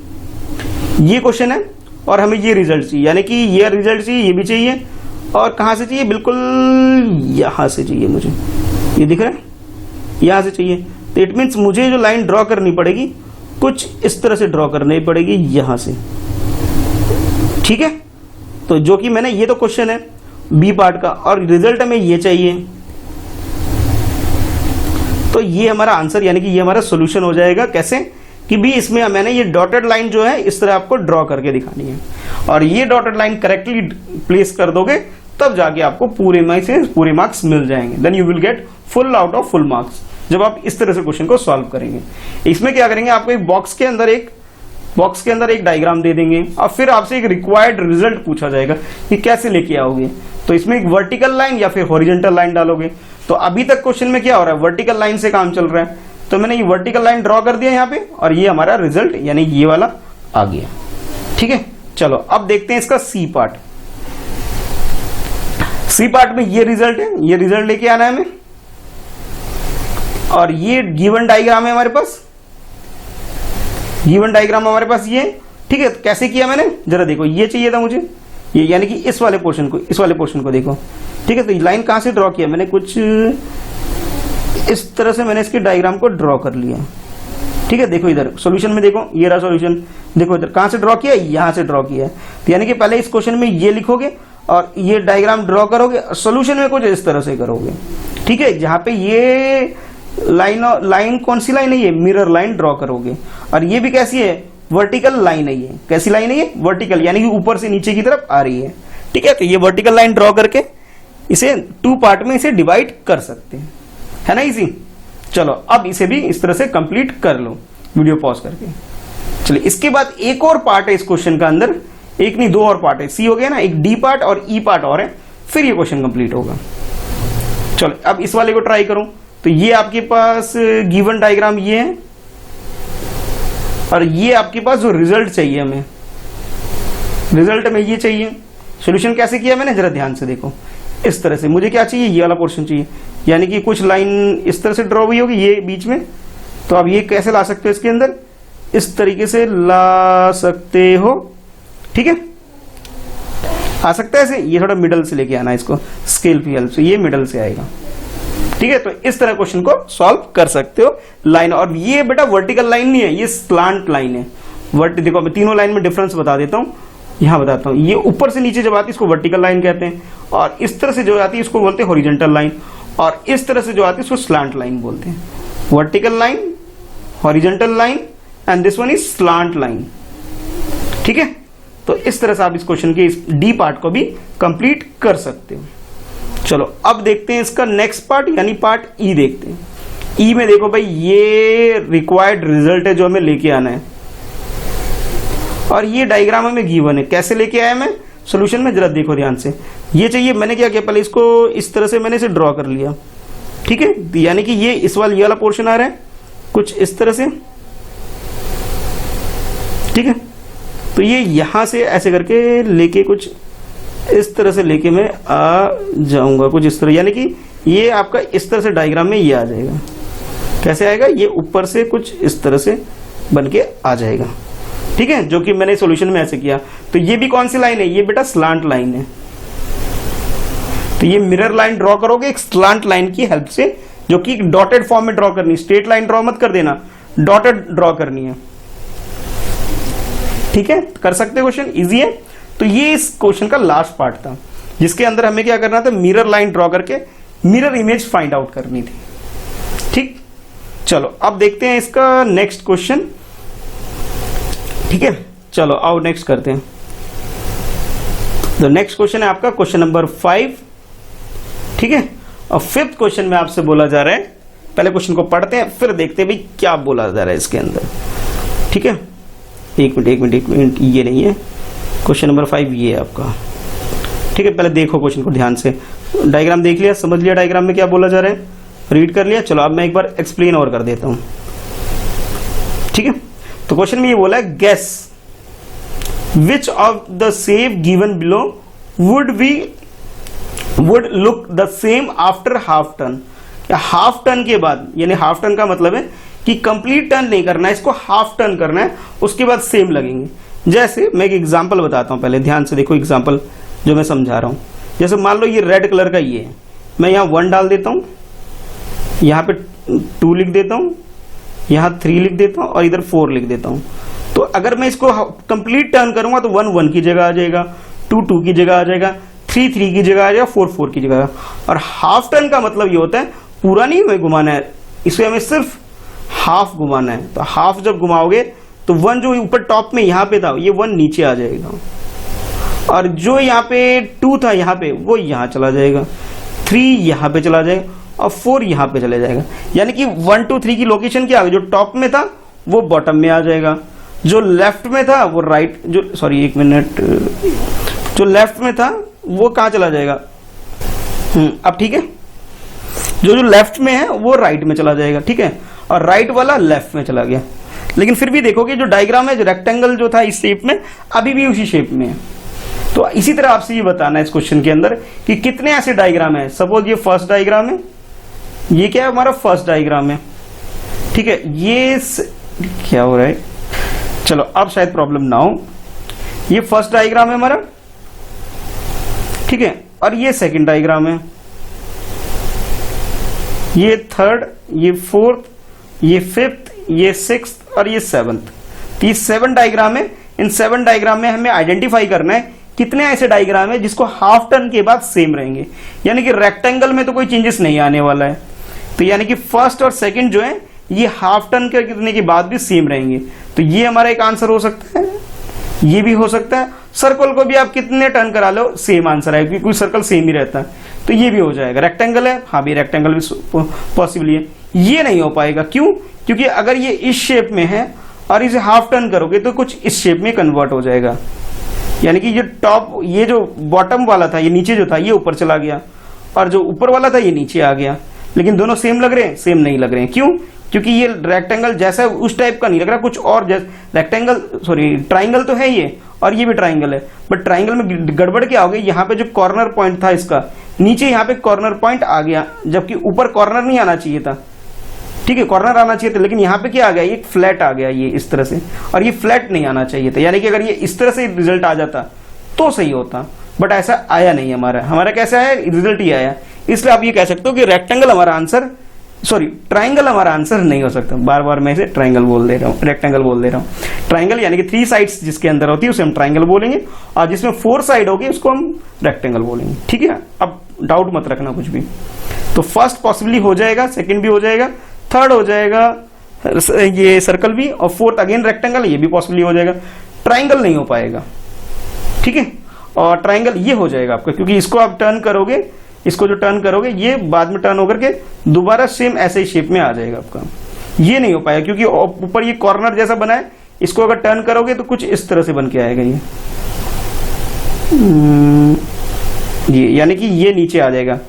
A: ये क्वेश्चन है और हमें ये रिजल्ट चाहिए, यानी कि ये रिजल्ट चाहिए, ये भी चाहिए, और कहां से चाहिए? बिल्कुल यहां से चाहिए मुझे, ये दिख रहा है, यहां से चाहिए। तो इट मीन्स मुझे जो लाइन ड्रॉ करनी पड़ेगी कुछ इस तरह से ड्रॉ करनी पड़ेगी, यहां से। ठीक है, तो जो कि मैंने, ये तो क्वेश्चन है बी पार्ट का, और रिजल्ट हमें ये चाहिए, तो ये हमारा आंसर यानी कि ये हमारा सॉल्यूशन हो जाएगा। कैसे? कि भी इसमें मैंने ये डॉटेड लाइन जो है इस तरह आपको ड्रॉ करके दिखानी है, और ये डॉटेड लाइन करेक्टली प्लेस कर दोगे तब जाके आपको पूरे मार्क्स मिल जाएंगे। Then you will get full out of full marks जब आप इस तरह से क्वेश्चन को सॉल्व करेंगे। इसमें क्या करेंगे? आपको एक बॉक्स के अंदर एक डायग्राम दे देंगे और फिर आपसे एक रिक्वायर्ड रिजल्ट पूछा जाएगा कि कैसे लेके आओगे। तो इसमें एक वर्टिकल लाइन या फिर हॉरिजॉन्टल लाइन डालोगे। तो अभी तक क्वेश्चन में क्या हो रहा है? वर्टिकल लाइन से काम चल रहा है, तो मैंने ये वर्टिकल लाइन ड्रॉ कर दिया यहाँ पे, और ये हमारा रिजल्ट यानी ये वाला आ गया। ठीक है, चलो अब देखते हैं इसका सी पार्ट। सी पार्ट में ये रिजल्ट है, ये रिजल्ट लेके आना है हमें, और ये गिवन डायग्राम है हमारे पास, गिवन डायग्राम हमारे पास ये। ठीक है, तो कैसे किया मैंने? जरा देखो, ये चाहिए था मुझे, ये यानी कि इस वाले पोर्शन को देखो। ठीक है, तो लाइन कहां से ड्रॉ किया मैंने? कुछ इस तरह से मैंने इसके डायग्राम को ड्रॉ कर लिया। ठीक है, देखो इधर सॉल्यूशन में देखो, ये रहा सॉल्यूशन, देखो इधर कहां से ड्रॉ किया? यहां से ड्रॉ किया। तो यानी कि पहले इस क्वेश्चन में ये लिखोगे और ये डायग्राम ड्रॉ करोगे, सॉल्यूशन में कुछ इस तरह से करोगे। ठीक है, जहां पे ये लाइन कौन सी लाइन है? ये मिरर लाइन ड्रॉ करोगे, और ये भी कैसी है? वर्टिकल लाइन है। ये कैसी लाइन है? ये वर्टिकल, यानी कि ऊपर से नीचे की तरफ आ रही है। ठीक है, तो ये वर्टिकल लाइन ड्रॉ करके इसे 2 पार्ट में इसे डिवाइड कर सकते हैं, है ना इजी। चलो अब इसे भी इस तरह से कंप्लीट कर लो वीडियो पॉज करके। चलिए, इसके बाद एक और पार्ट है इस क्वेश्चन का अंदर, एक नहीं 2 और पार्ट है। सी हो गया ना, एक डी पार्ट और ई पार्ट और है, फिर ये क्वेश्चन कंप्लीट होगा। चलो अब इस वाले को ट्राई करो। तो ये आपके पास गिवन डायग्राम ये है, और ये आपके पास जो रिजल्ट चाहिए हमें, रिजल्ट में ये चाहिए। सॉल्यूशन कैसे किया मैंने, जरा ध्यान से देखो। इस तरह से मुझे क्या चाहिए, ये वाला पोर्शन चाहिए, यानी कि कुछ लाइन इस तरह से ड्रॉ हुई होगी ये बीच में, तो आप ये कैसे ला सकते हो, इसके अंदर इस तरीके से ला सकते हो, ठीक है, आ सकता है ऐसे। ये थोड़ा मिडल से लेके आना इसको, स्केल की हेल्प से, ये मिडल से आएगा, ठीक है। तो इस तरह क्वेश्चन को सॉल्व कर सकते हो लाइन। और ये बेटा वर्टिकल लाइन नहीं है, ये स्लांट लाइन है। देखो मैं तीनों लाइन में डिफरेंस बता देता हूँ, यहां बताता हूँ। ये ऊपर से नीचे जब आती है इसको वर्टिकल लाइन कहते हैं, और इस तरह से जो आती है इसको बोलते हैं हॉरिजॉन्टल लाइन, और इस तरह से जो आती है इसको स्लांट लाइन बोलते हैं। Vertical line, horizontal line and this one is slant line, ठीक है। तो इस तरह से आप इस क्वेश्चन के इस डी पार्ट को भी कंप्लीट कर सकते हो। चलो अब देखते हैं इसका नेक्स्ट पार्ट, यानी पार्ट ई देखते हैं। ई में देखो भाई, ये रिक्वायर्ड रिजल्ट है जो हमें लेके आना है, और ये डायग्राम हमें गिवन है। कैसे लेके आया मैं सॉल्यूशन में, जरा देखो ध्यान से। ये चाहिए, मैंने क्या किया, पहले इसको इस तरह से मैंने इसे ड्रॉ कर लिया, ठीक है। यानी कि ये इस वाला ये वाला पोर्शन आ रहा है कुछ इस तरह से, ठीक है। तो ये यहां से ऐसे करके लेके कुछ इस तरह से लेके मैं आ जाऊंगा कुछ इस तरह, यानी कि ये आपका इस तरह से डायग्राम में ये आ जाएगा। कैसे आएगा, ये ऊपर से कुछ इस तरह से बन के आ जाएगा, ठीक है, जो कि मैंने सॉल्यूशन में ऐसे किया। तो ये भी कौन सी लाइन है, ये बेटा स्लांट लाइन है। तो ये मिरर लाइन ड्रॉ करोगे एक स्लांट लाइन की हेल्प से, जो कि डॉटेड फॉर्म में ड्रॉ करनी, स्ट्रेट लाइन ड्रॉ मत कर देना, डॉटेड ड्रॉ करनी है, ठीक है। कर सकते क्वेश्चन, इजी है। तो ये इस क्वेश्चन का लास्ट पार्ट था, जिसके अंदर हमें क्या करना था, मिरर लाइन ड्रॉ करके मिरर इमेज फाइंड आउट करनी थी, ठीक। चलो अब देखते हैं इसका नेक्स्ट क्वेश्चन, ठीक है। चलो आओ नेक्स्ट करते हैं। तो नेक्स्ट क्वेश्चन है आपका क्वेश्चन नंबर 5, ठीक है। और 5th क्वेश्चन में आपसे बोला जा रहा है, पहले क्वेश्चन को पढ़ते हैं फिर देखते हैं भाई क्या बोला जा रहा है इसके अंदर, ठीक है। एक मिनट, ये नहीं है क्वेश्चन नंबर 5, ये है आपका, ठीक है। पहले देखो क्वेश्चन को ध्यान से, डायग्राम देख लिया, समझ लिया डायग्राम में क्या बोला जा रहा है, रीड कर लिया। चलो अब मैं एक बार एक्सप्लेन और कर देता हूं, ठीक है। तो क्वेश्चन में ये बोला है, guess which of the shape given below would look the same after half turn. Half turn के बाद, यानी हाफ टर्न का मतलब है कि कंप्लीट टर्न नहीं करना है, इसको हाफ टर्न करना है, उसके बाद सेम लगेंगे। जैसे मैं एक एग्जांपल बताता हूं, पहले ध्यान से देखो एग्जांपल जो मैं समझा रहा हूं। जैसे मान लो ये रेड कलर का ये है, मैं यहां 1 डाल देता हूं, यहां पे 2 लिख देता हूं, यहां 3 लिख देता हूं और इधर 4 लिख देता हूं। तो अगर मैं इसको कंप्लीट टर्न करूंगा तो 1 1 की जगह आ जाएगा, 2 2 की जगह आ जाएगा, 3 3 की जगह आ जाएगा, 4 4 की जगह। और हाफ टर्न का मतलब ये होता है पूरा नहीं हमें घुमाना है, इसे हमें सिर्फ हाफ घुमाना है। तो हाफ जब घुमाओगे तो 1 जो ऊपर टॉप में यहां पे था, ये 1 नीचे आ जाएगा, और जो यहाँ पे 2 था यहाँ पे, वो यहां चला जाएगा, 3 यहाँ पे चला जाएगा और 4 यहाँ पे चले जाएगा। यानी कि 1 2 3 की लोकेशन क्या आ गई, जो टॉप में था वो बॉटम में आ जाएगा, जो लेफ्ट में था वो राइट, जो सॉरी एक मिनट, जो लेफ्ट में था वो कहाँ चला जाएगा, अब ठीक है, जो लेफ्ट में है वो राइट में चला जाएगा, ठीक है, और राइट वाला लेफ्ट में चला गया। लेकिन फिर भी देखोगे जो डायग्राम है, जो रेक्टेंगल जो था इस शेप में, अभी भी उसी शेप में है। तो इसी तरह आपसे ये बताना है इस क्वेश्चन के अंदर कि कितने ऐसे डायग्राम है। सपोज ये फर्स्ट डायग्राम है, ये क्या है, हमारा फर्स्ट डायग्राम है, ठीक है। ये क्या हो रहा है, चलो अब शायद प्रॉब्लम ना हो। ये फर्स्ट डायग्राम है हमारा, ठीक है, और ये सेकंड डायग्राम है, ये थर्ड, ये फोर्थ, ये फिफ्थ, ये सिक्स्थ और ये 7th। ये 7 डायग्राम है। इन 7 डायग्राम में हमें आइडेंटिफाई करना है कितने ऐसे डायग्राम है जिसको हाफ टर्न के बाद सेम रहेंगे, यानी कि रेक्टेंगल में तो कोई चेंजेस नहीं आने वाला है। तो यानी कि फर्स्ट और सेकंड जो है ये हाफ टर्न करने के बाद भी सेम रहेंगे। तो ये हमारा एक आंसर हो सकता है, ये भी हो सकता है। सर्कल को भी आप कितने टर्न करा लो सेम आंसर है, क्योंकि कोई सर्कल सेम ही रहता है, तो ये भी हो जाएगा। रेक्टेंगल है, हाँ भी रेक्टेंगल भी पॉसिबल है। ये नहीं हो पाएगा, क्यों, क्योंकि अगर ये इस शेप में है और इसे हाफ टर्न करोगे तो कुछ इस शेप में कन्वर्ट हो जाएगा, यानी कि ये टॉप, ये जो बॉटम वाला था, ये नीचे जो था ये ऊपर चला गया, और जो ऊपर वाला था ये नीचे आ गया। लेकिन दोनों सेम लग रहे हैं, सेम नहीं लग रहे हैं। क्यों? क्योंकि ये रेक्टेंगल जैसा उस टाइप का नहीं लग रहा, कुछ और रेक्टेंगल सॉरी ट्राइंगल तो है ये, और ये भी ट्राइंगल है, बट ट्राइंगल में गड़बड़ क्या हो गई, यहाँ पे जो कॉर्नर पॉइंट था इसका, नीचे यहाँ पे कॉर्नर पॉइंट आ गया, जबकि ऊपर कॉर्नर नहीं आना चाहिए था। ठीक है, कॉर्नर आना चाहिए था, लेकिन यहाँ पे क्या आ गया, ये फ्लैट आ गया, ये इस तरह से, और ये फ्लैट नहीं आना चाहिए था। यानी कि अगर ये इस तरह से रिजल्ट आ जाता तो सही होता, बट ऐसा आया नहीं हमारा कैसा है, रिजल्ट ये आया। इसलिए आप ये कह सकते हो कि रेक्टेंगल हमारा आंसर, सॉरी ट्राइंगल हमारा आंसर नहीं हो सकता। बार बार मैं इसे ट्राइंगल बोल दे रहा हूँ, रेक्टेंगल बोल दे रहा हूँ। ट्राइंगल यानी कि 3 साइड्स जिसके अंदर होती है उसे हम ट्राइंगल बोलेंगे, और जिसमें 4 साइड होगी उसको हम रेक्टेंगल बोलेंगे। ठीक है, अब डाउट मत रखना कुछ भी। तो फर्स्ट पॉसिबली हो जाएगा, सेकंड भी हो जाएगा, थर्ड हो जाएगा ये सर्कल भी, और फोर्थ अगेन रेक्टेंगल, ये भी पॉसिबली हो जाएगा। ट्राइंगल नहीं हो पाएगा। ठीक है, और ट्राइंगल ये हो जाएगा आपका, क्योंकि इसको आप टर्न करोगे, इसको जो टर्न करोगे ये बाद में टर्न होकर के दोबारा सेम ऐसे ही शेप में आ जाएगा आपका। ये नहीं हो पाएगा क्योंकि ऊपर ये कॉर्नर जैसा बना है, इसको अगर टर्न करोगे तो कुछ इस तरह से बन के आएगा ये यानी कि ये नीचे आ जाएगा,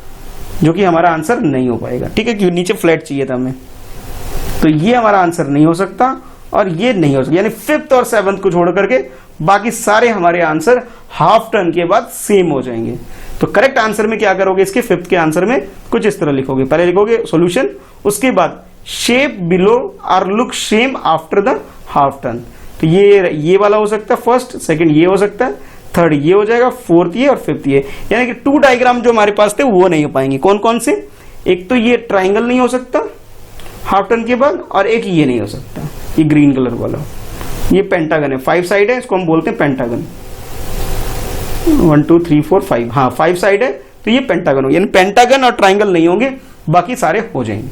A: जो कि हमारा आंसर नहीं हो पाएगा। ठीक है, क्योंकि नीचे फ्लैट चाहिए था हमें, तो ये हमारा आंसर नहीं हो सकता, और ये नहीं हो सकता। यानी 5th और 7th को छोड़ करके बाकी सारे हमारे आंसर हाफ टर्न के बाद सेम हो जाएंगे। तो करेक्ट आंसर में क्या करोगे, इसके 5th के आंसर में कुछ इस तरह लिखोगे। पहले लिखोगे सॉल्यूशन, उसके बाद shape below are look same after the half turn. तो ये वाला हो सकता है फर्स्ट, सेकंड ये हो सकता है, थर्ड ये हो जाएगा, फोर्थ ये, और 5th ये। यानी कि 2 डायग्राम जो हमारे पास थे वो नहीं हो पाएंगे। कौन कौन से? एक तो ये ट्राइंगल नहीं हो सकता हाफ टर्न के बाद, और एक ये नहीं हो सकता, ये ग्रीन कलर वाला, ये पेंटागन है, 5 साइड है, इसको हम बोलते हैं पेंटागन। 1 2 3 4 5, हाँ 5 साइड है, तो ये पेंटागन हो, यानी पेंटागन और ट्राइंगल नहीं होंगे, बाकी सारे हो जाएंगे।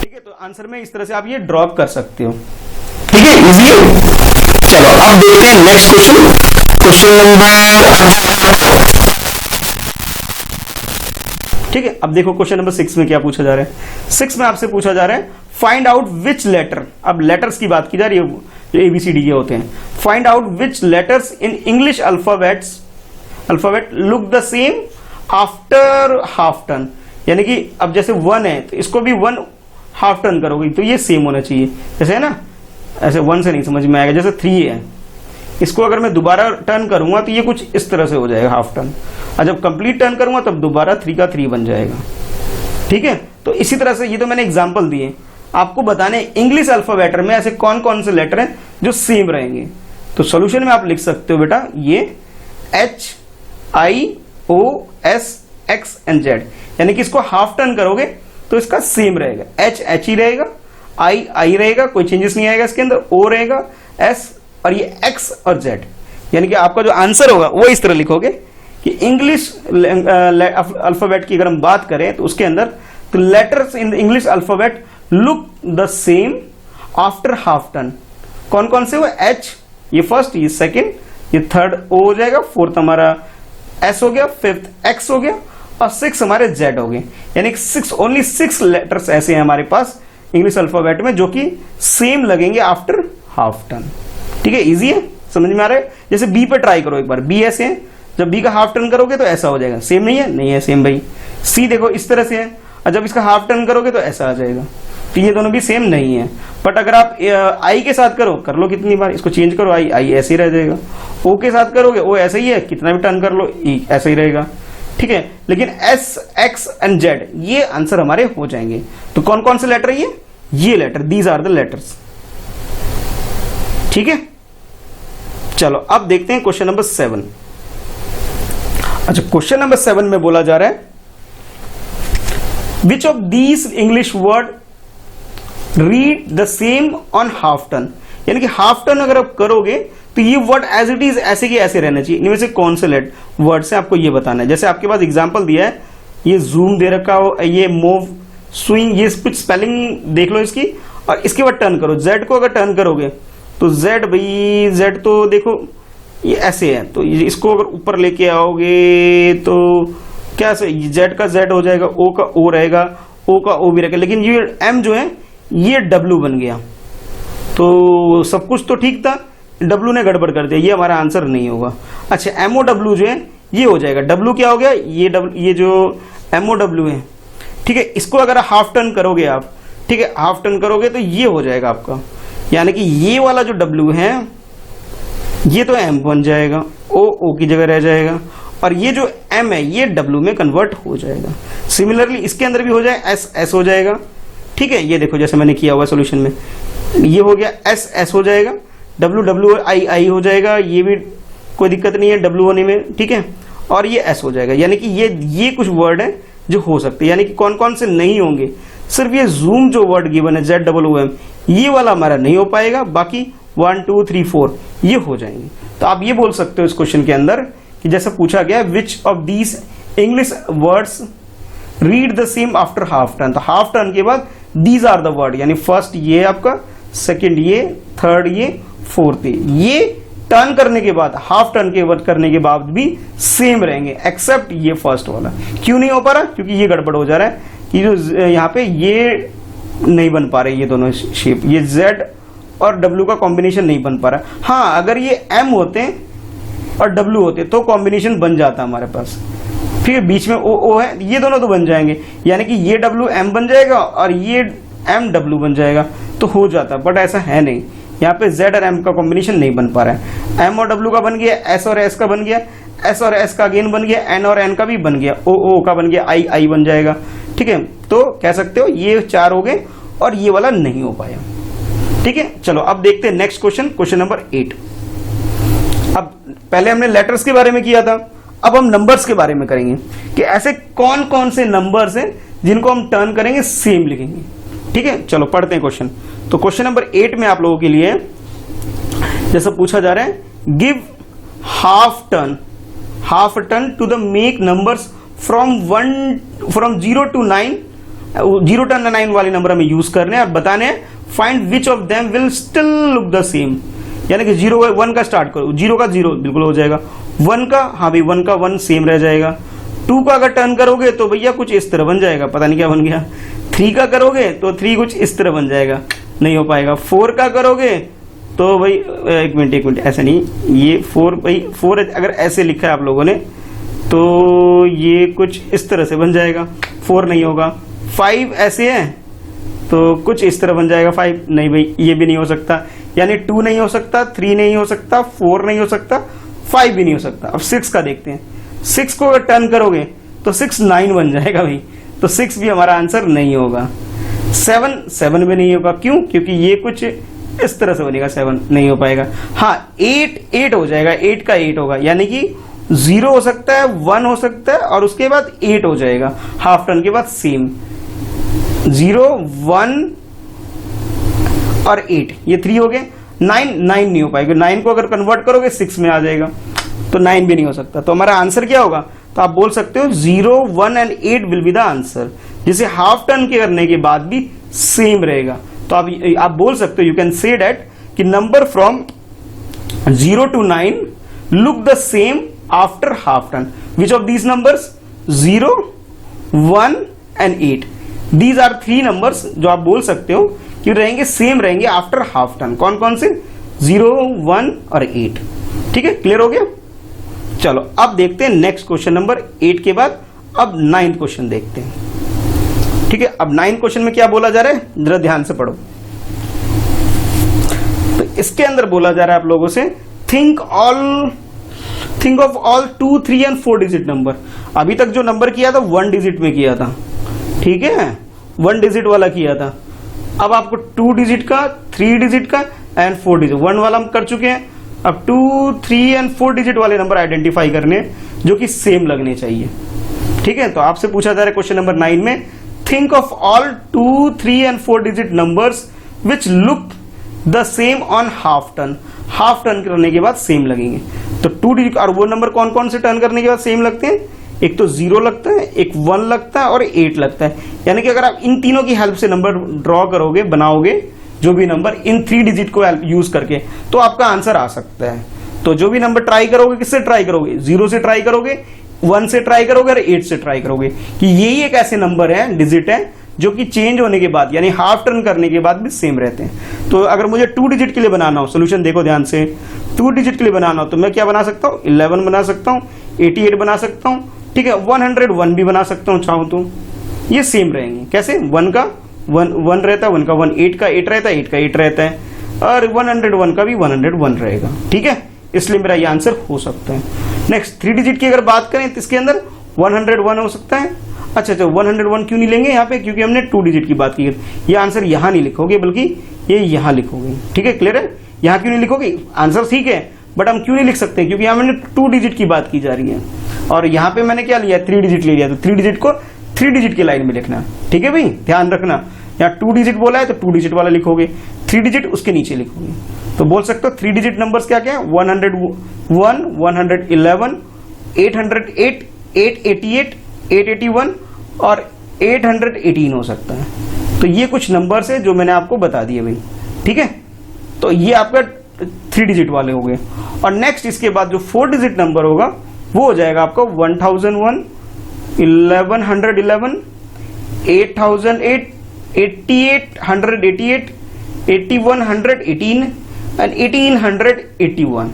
A: ठीक है, तो आंसर में इस तरह से आप ये ड्रॉप कर सकते हो। ठीक है, इजी है। चलो अब देखते हैं नेक्स्ट क्वेश्चन नंबर, ठीक है, अब देखो क्वेश्चन नंबर 6 में क्या पूछा जा रहा है। 6 में आपसे पूछा जा रहा है फाइंड आउट विच लेटर, अब लेटर्स की बात की जा रही है, जो ABCD के होते हैं। Find out which letters in English alphabet look the same after half turn. यानी कि अब जैसे 1 है तो इसको भी 1 हाफ टर्न करोगे तो ये सेम होना चाहिए, जैसे है ना, ऐसे 1 से नहीं समझ में आएगा। जैसे 3 है, इसको अगर मैं दोबारा टर्न करूंगा तो ये कुछ इस तरह से हो जाएगा हाफ टर्न, और जब कंप्लीट टर्न करूंगा तब दोबारा 3 का 3 बन जाएगा। ठीक है, तो इसी तरह से ये तो मैंने एग्जांपल दिए, आपको बताने इंग्लिश अल्फाबेट में ऐसे कौन कौन से लेटर हैं जो सेम रहेंगे। तो सॉल्यूशन में आप लिख सकते हो बेटा, ये HIOSXNZ, यानी कि इसको हाफ टर्न करोगे तो इसका सेम रहेगा, H ही रहेगा, I रहेगा, कोई चेंजेस नहीं आएगा इसके अंदर, O रहेगा, S, और ये X और Z। यानी कि आपका जो आंसर होगा वो इस तरह लिखोगे कि इंग्लिश अल्फाबेट की अगर हम बात करें तो उसके अंदर तो letters in English alphabet look the same after half turn. कौन कौन से? वो H, ये फर्स्ट, ये सेकंड, ये थर्ड O हो जाएगा, फोर्थ हमारा S हो गया, फिफ्थ X हो गया, और 6 हमारे Z हो गए। यानी ओनली 6 लेटर्स ऐसे हैं हमारे पास इंग्लिश अल्फाबेट में जो कि सेम लगेंगे आफ्टर हाफ टर्न। ठीक है, इजी है, समझ में आ रहा है। जैसे B पे ट्राई करो एक बार, B ऐसे है, जब B का हाफ टर्न करोगे तो ऐसा हो जाएगा, सेम नहीं है, नहीं है सेम भाई। C देखो इस तरह से है, और जब इसका हाफ टर्न करोगे तो ऐसा आ जाएगा, तो ये दोनों भी सेम नहीं है। बट अगर आप I के साथ करो, कर लो कितनी बार, इसको चेंज करो, I ऐसे ही रह जाएगा। O के साथ करोगे, O ऐसे ही है, कितना भी टर्न कर लो E ऐसा ही रहेगा। ठीक है, लेकिन S, X एंड Z ये आंसर हमारे हो जाएंगे। तो कौन कौन से लेटर है ये letter, these are the letters. ठीक है, चलो अब देखते हैं क्वेश्चन नंबर 7। अच्छा, क्वेश्चन नंबर 7 में बोला जा रहा है विच of these English word read the same on half turn. यानी कि हाफ टर्न अगर आप करोगे तो ये वर्ड एज इट इज ऐसे की ऐसे रहना चाहिए। इनमें से कौन से वर्ड से आपको ये बताना है। जैसे आपके पास एग्जांपल दिया है, ये जूम दे रखा हो, ये मूव, स्विंग, ये कुछ स्पेलिंग देख लो इसकी, और इसके बाद टर्न करो। जेड को अगर टर्न करोगे तो जेड, भाई जेड तो देखो ये ऐसे है, तो इसको अगर ऊपर लेके आओगे तो क्या से जेड का जेड हो जाएगा, ओ का ओ रहेगा, ओ का ओ भी रहेगा, लेकिन ये एम जो है ये डब्ल्यू बन गया। तो सब कुछ तो ठीक था, डब्ल्यू ने गड़बड़ कर दिया, ये हमारा आंसर नहीं होगा। अच्छा, एमओ डब्ल्यू जो है ये हो जाएगा, डब्ल्यू क्या हो गया, ये जो एमओ डब्ल्यू है ठीक है, इसको अगर हाफ टर्न करोगे आप, ठीक है, हाफ टर्न करोगे तो ये हो जाएगा आपका, यानी कि ये वाला जो W है ये तो M बन जाएगा, O की जगह रह जाएगा, और ये जो M है ये W में कन्वर्ट हो जाएगा। सिमिलरली इसके अंदर भी हो जाए S हो जाएगा, ठीक है, ये देखो जैसे मैंने किया हुआ सोल्यूशन में, ये हो गया S हो जाएगा, W I हो जाएगा, ये भी कोई दिक्कत नहीं है W होने में, ठीक है, और ये S हो जाएगा। यानी कि ये कुछ वर्ड है जो हो सकते हैं, यानी कि कौन कौन से नहीं होंगे, सिर्फ ये जूम जो वर्ड गिवन है ZOOM ये वाला हमारा नहीं हो पाएगा, बाकी 1 2 3 4 ये हो जाएंगे। तो आप ये बोल सकते हो इस क्वेश्चन के अंदर कि जैसा पूछा गया विच of these English words read the same after half turn, तो हाफ टर्न के बाद दीज आर द वर्ड, यानी फर्स्ट ये आपका, सेकंड ये, थर्ड ये, फोर्थ ये टर्न करने के बाद, हाफ टर्न के बाद करने के बाद भी सेम रहेंगे एक्सेप्ट ये फर्स्ट वाला। क्यों नहीं हो पा रहा? क्योंकि ये गड़बड़ हो जा रहा है कि जो यहाँ पे ये नहीं बन पा रहे, ये दोनों शेप, ये Z और W का कॉम्बिनेशन नहीं बन पा रहा। हाँ, अगर ये M होते और W होते तो कॉम्बिनेशन बन जाता हमारे पास, फिर बीच में O है, ये दोनों तो बन जाएंगे, यानी कि ये W M बन जाएगा और ये M W बन जाएगा, तो हो जाता, बट ऐसा है नहीं। यहाँ पे Z और M का कॉम्बिनेशन नहीं बन पा रहा है। M और W का बन गया, S और S का बन गया, S और S का अगेन बन गया, N और N का भी बन गया, O का बन गया, I बन जाएगा, ठीक है। तो कह सकते हो ये 4 हो गए और ये वाला नहीं हो पाया, ठीक है। चलो अब देखते हैं नेक्स्ट क्वेश्चन, क्वेश्चन नंबर 8। अब पहले हमने लेटर्स के बारे में किया था, अब हम नंबर्स के बारे में करेंगे कि ऐसे कौन कौन से नंबर्स हैं जिनको हम टर्न करेंगे सेम लिखेंगे, ठीक है। चलो पढ़ते हैं क्वेश्चन। तो क्वेश्चन नंबर 8 में आप लोगों के लिए जैसा पूछा जा रहा है, give half turn to the make numbers from 0 to 9, 0 to 9 वाले नंबर हमें यूज करने और बताने हैं find which of them will still look the same. यानी कि 1 का स्टार्ट करो, 0 का 0 बिल्कुल हो जाएगा, 1 का, हाँ भाई 1 का 1 सेम रह जाएगा, 2 का अगर टर्न करोगे तो भैया कुछ इस तरह बन जाएगा, पता नहीं क्या बन गया, 3 का करोगे तो 3 कुछ इस तरह बन जाएगा, नहीं हो पाएगा, 4 का करोगे तो भाई एक मिनट ऐसे नहीं, ये 4 भाई 4 अगर ऐसे लिखा है आप लोगों ने तो ये कुछ इस तरह से बन जाएगा, 4 नहीं होगा, 5 ऐसे है तो कुछ इस तरह बन जाएगा, 5 नहीं भाई ये भी नहीं हो सकता, यानी 2 नहीं हो सकता, 3 नहीं हो सकता, 4 नहीं हो सकता, 5 भी नहीं हो सकता। अब 6 का देखते हैं, 6 को अगर टर्न करोगे तो 6 9 बन जाएगा भाई, तो 6 भी हमारा आंसर नहीं होगा। 7 भी नहीं होगा, क्यों? क्योंकि ये कुछ इस तरह से बनेगा, 7 नहीं हो पाएगा। हाँ 8 हो जाएगा, 8 का 8 होगा, यानी कि 0 हो सकता है, 1 हो सकता है और उसके बाद 8 हो जाएगा, हाफ टर्न के बाद सेम, 0 1 और 8 ये 3 हो गए। 9 नहीं हो पाएगा, 9 को अगर कन्वर्ट करोगे 6 में आ जाएगा, तो 9 भी नहीं हो सकता। तो हमारा आंसर क्या होगा? तो आप बोल सकते हो 0 1 and 8 will be the answer, जिसे हाफ टर्न के करने के बाद भी सेम रहेगा। तो आप बोल सकते हो, यू कैन से दैट कि number from 0 to 9 look the same after half turn. Which of these numbers? 0 1 and 8, these are 3 numbers जो आप बोल सकते हो कि रहेंगे सेम, रहेंगे आफ्टर हाफ टर्न। कौन कौन से? 0 1 और 8, ठीक है, क्लियर हो गया। चलो अब देखते हैं नेक्स्ट क्वेश्चन नंबर 8 के बाद अब 9th क्वेश्चन देखते हैं, ठीक है। अब 9th क्वेश्चन में क्या बोला जा रहा है, जरा ध्यान से पढ़ो। तो इसके अंदर बोला जा रहा है आप लोगों से, think of all 2 3 and 4 digit number. अभी तक जो नंबर किया था 1 डिजिट में किया था, ठीक है, 1 डिजिट वाला किया था। अब आपको 2 डिजिट का, 3 डिजिट का एंड 4 डिजिट, 1 वाला हम कर चुके हैं। अब 2 3 एंड 4 डिजिट वाले नंबर आइडेंटिफाई करने जो कि सेम लगने चाहिए, ठीक है। तो आपसे पूछा जा रहा है क्वेश्चन नंबर 9 में, think of all 2 3 and 4 digit numbers which look the same on half turn. Half turn करने के बाद सेम लगेंगे। तो 2 डिजिट, और वो नंबर कौन कौन से टर्न करने के बाद सेम लगते हैं? एक तो 0 लगता है, एक 1 लगता है और 8 लगता है। यानी कि अगर आप इन तीनों की हेल्प से नंबर ड्रॉ करोगे, बनाओगे जो भी नंबर इन 3 डिजिट को यूज करके, तो आपका आंसर आ सकता है। तो जो भी नंबर ट्राई करोगे, किससे ट्राई करोगे? 0 से ट्राई करोगे, 1 से ट्राई करोगे और 8 से ट्राई करोगे, कि यही एक ऐसे नंबर है, डिजिट है, जो कि चेंज होने के बाद यानी हाफ टर्न करने के बाद भी सेम रहते हैं। तो अगर मुझे 2 डिजिट के लिए बनाना हो, सोल्यूशन देखो ध्यान से, 2 डिजिट के लिए बनाना हो तो मैं क्या बना सकता हूँ? 11 बना सकता हूँ, 88 बना सकता हूँ, ठीक है, 101 भी बना सकता हूँ चाहूँ तो, ये सेम रहेंगे। कैसे? 1 का 1 रहता है, 1 का 1, 8 का 8 रहता है, 8 का 8 रहता है, और 101 का भी 101 रहेगा। ठीक है, इसलिए मेरा ये आंसर हो सकता है। नेक्स्ट 3 डिजिट की अगर बात करें तो इसके अंदर 101 हो सकता है। अच्छा 101 क्यों नहीं लेंगे यहाँ पे? क्योंकि हमने 2 डिजिट की बात की है। ये आंसर यहाँ नहीं लिखोगे बल्कि ये यहाँ लिखोगे। ठीक है, क्लियर है? यहाँ क्यों नहीं लिखोगे? आंसर ठीक है बट हम क्यों नहीं लिख सकते? क्योंकि यहाँ मैंने 2 डिजिट की बात की जा रही है और यहाँ पे मैंने क्या लिया? 3 डिजिट ले लिया। तो 3 डिजिट को 3 डिजिट की लाइन में लिखना। ठीक है भाई, ध्यान रखना। यहाँ 2 डिजिट बोला है तो 2 डिजिट वाला लिखोगे, 3 डिजिट उसके नीचे लिखोगे। तो बोल सकते हो 3 डिजिट नंबर्स क्या क्या है? 101, 111, 808, 888, 881 और 818 हो सकता है। तो ये कुछ नंबर्स है जो मैंने आपको बता दिए भाई। ठीक है, तो ये आपका 3 डिजिट वाले हो गए। और नेक्स्ट इसके बाद जो 4 डिजिट नंबर होगा वो हो जाएगा आपका 1001, 1111, 8008, 88, 8118 एंड 1881।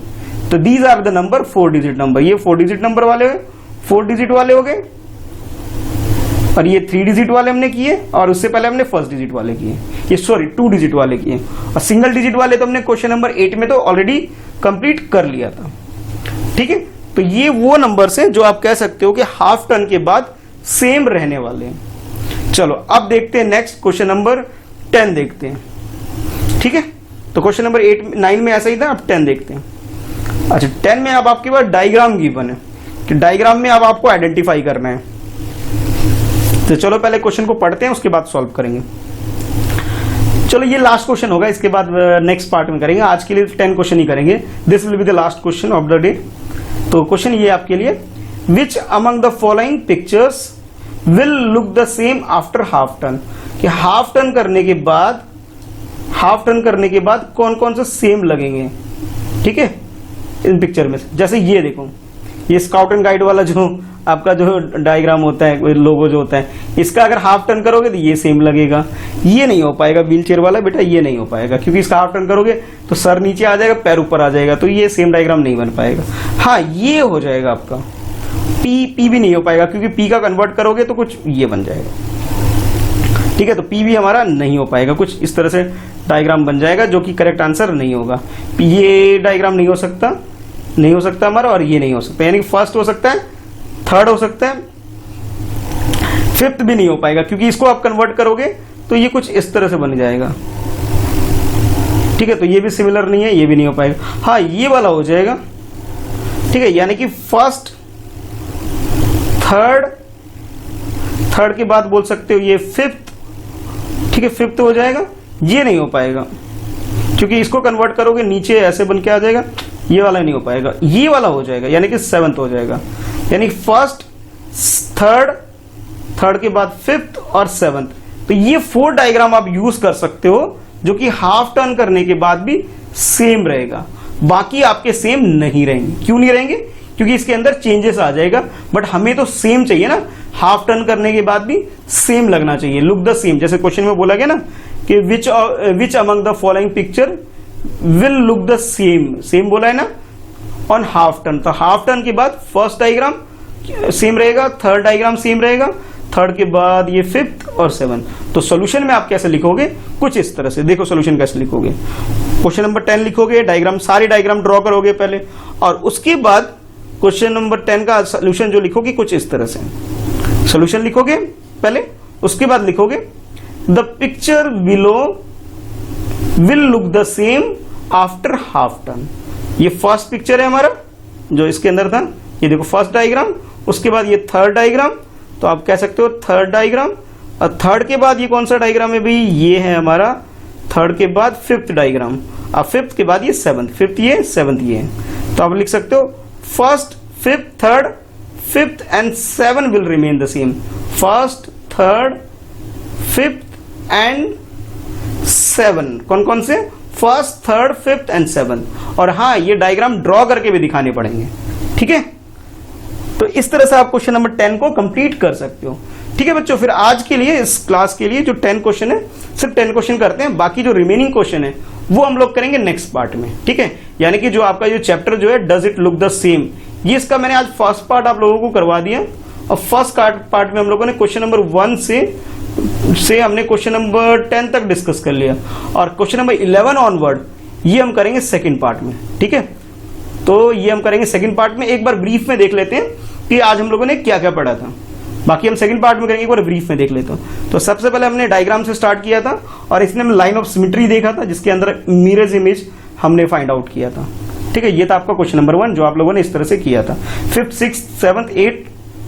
A: तो these are the number 4 digit number. ये 4 डिजिट नंबर वाले 4 डिजिट वाले हो गए और ये 3 डिजिट वाले हमने किए और उससे पहले हमने फर्स्ट डिजिट वाले किए, ये सॉरी 2 डिजिट वाले किए। और सिंगल डिजिट वाले तो हमने क्वेश्चन नंबर 8 में तो ऑलरेडी कंप्लीट कर लिया था। ठीक है, तो ये वो नंबर्स हैं जो आप कह सकते हो कि हाफ टर्न के बाद सेम रहने वाले हैं। चलो अब देखते हैं नेक्स्ट क्वेश्चन नंबर 10 देखते हैं। ठीक है, तो क्वेश्चन नंबर 9 में ऐसा ही था, अब 10 देखते हैं। अच्छा 10 में अब आपके पास डायग्राम गिवन है कि डायग्राम में अब आपको आइडेंटिफाई करना है। तो चलो पहले क्वेश्चन को पढ़ते हैं, उसके बाद सॉल्व करेंगे। चलो ये लास्ट क्वेश्चन होगा, इसके बाद नेक्स्ट पार्ट में करेंगे। आज के लिए 10 क्वेश्चन ही करेंगे। This will be the last question of the day. तो क्वेश्चन ये आपके लिए, which among the following pictures will look the same after half turn? कि हाफ टर्न करने के बाद कौन कौन से सेम लगेंगे। ठीक है, इन पिक्चर में जैसे ये देखो, ये स्काउट एंड गाइड वाला जो आपका जो डायग्राम होता है, लोगो जो होता है, इसका अगर हाफ टर्न करोगे तो ये सेम लगेगा। ये नहीं हो पाएगा व्हील चेयर वाला बेटा, ये नहीं हो पाएगा क्योंकि इसका हाफ टर्न करोगे तो सर नीचे आ जाएगा, पैर ऊपर आ जाएगा, तो ये सेम डायग्राम नहीं बन पाएगा। हाँ ये हो जाएगा आपका पी भी नहीं हो पाएगा क्योंकि पी का कन्वर्ट करोगे तो कुछ ये बन जाएगा। ठीक है, तो पी भी हमारा नहीं हो पाएगा, कुछ इस तरह से डायग्राम बन जाएगा जो कि करेक्ट आंसर नहीं होगा। ये डायग्राम नहीं हो सकता हमारा, और ये नहीं हो सकता, यानी कि फर्स्ट हो सकता है, थर्ड हो सकता है, फिफ्थ भी नहीं हो पाएगा क्योंकि इसको आप कन्वर्ट करोगे तो ये कुछ इस तरह से बन जाएगा। ठीक है, तो ये भी सिमिलर नहीं है, ये भी नहीं हो पाएगा। हाँ ये वाला हो जाएगा। ठीक है, यानी कि फर्स्ट थर्ड के बाद बोल सकते हो ये फिफ्थ। ठीक है, फिफ्थ हो जाएगा। ये नहीं हो पाएगा क्योंकि इसको कन्वर्ट करोगे नीचे ऐसे बन के आ जाएगा, ये वाला नहीं हो पाएगा। ये वाला हो जाएगा यानी कि सेवंथ हो जाएगा, यानी फर्स्ट थर्ड के बाद फिफ्थ और सेवंथ। तो ये 4 डायग्राम आप यूज कर सकते हो जो कि हाफ टर्न करने के बाद भी सेम रहेगा, बाकी आपके सेम नहीं रहेंगे। क्यों नहीं रहेंगे? क्योंकि इसके अंदर चेंजेस आ जाएगा, बट हमें तो सेम चाहिए ना, हाफ टर्न करने के बाद भी सेम लगना चाहिए, लुक द सेम। जैसे क्वेश्चन में बोला गया ना कि which among the following picture will look the same बोला है ना ऑन हाफ टर्न। तो हाफ टर्न के बाद फर्स्ट डायग्राम सेम रहेगा, थर्ड डायग्राम सेम रहेगा, थर्ड के बाद ये फिफ्थ और सेवंथ। तो सॉल्यूशन में आप कैसे लिखोगे? कुछ इस तरह से। देखो सॉल्यूशन कैसे लिखोगे। क्वेश्चन नंबर 10 लिखोगे, डायग्राम सारे डायग्राम ड्रॉ करोगे पहले, और उसके बाद क्वेश्चन नंबर 10 का सॉल्यूशन जो लिखोगे कुछ इस तरह से सॉल्यूशन लिखोगे पहले, उसके बाद लिखोगे the picture below will look the same after half turn. ये फर्स्ट पिक्चर है हमारा जो इसके अंदर था, ये देखो फर्स्ट डायग्राम, उसके बाद ये थर्ड डायग्राम, तो आप कह सकते हो थर्ड डायग्राम, और थर्ड के बाद ये कौन सा डायग्राम है भाई? ये है हमारा थर्ड के बाद फिफ्थ डायग्राम, और फिफ्थ के बाद ये सेवंथ, फिफ्थ ये सेवंथ ये है। तो आप लिख सकते हो first fifth third fifth and 7 will remain the same. First third fifth and 7 कौन कौन से? First third fifth and 7। और हाँ ये डायग्राम ड्रॉ करके भी दिखाने पड़ेंगे। ठीक है, तो इस तरह से आप क्वेश्चन नंबर 10 को कंप्लीट कर सकते हो। ठीक है बच्चों, फिर आज के लिए इस क्लास के लिए जो 10 क्वेश्चन है सिर्फ 10 क्वेश्चन करते हैं, बाकी जो रिमेनिंग क्वेश्चन है वो हम लोग करेंगे नेक्स्ट पार्ट में। ठीक है, यानी कि जो आपका जो चैप्टर जो है does it look the same, ये इसका मैंने आज फर्स्ट पार्ट आप लोगों को करवा दिया, और फर्स्ट पार्ट में हम लोगों ने क्वेश्चन नंबर 1 से हमने क्वेश्चन नंबर 10 तक डिस्कस कर लिया, और क्वेश्चन नंबर 11 ऑनवर्ड ये हम करेंगे सेकंड पार्ट में। ठीक है, तो ये हम करेंगे सेकंड पार्ट में। एक बार ब्रीफ में देख लेते हैं कि आज हम लोगों ने क्या क्या पढ़ा था, बाकी हम सेकंड पार्ट में करेंगे, एक बार ब्रीफ में देख लेते हैं। तो सबसे पहले हमने डायग्राम से स्टार्ट किया था, और इसने हम लाइन ऑफ सिमेट्री देखा था, जिसके अंदर मिरर इमेज हमने फाइंड आउट किया था। ठीक है, ये था आपका क्वेश्चन नंबर 1 जो आप लोगों ने इस तरह से किया था। 5th 6th 7th 8th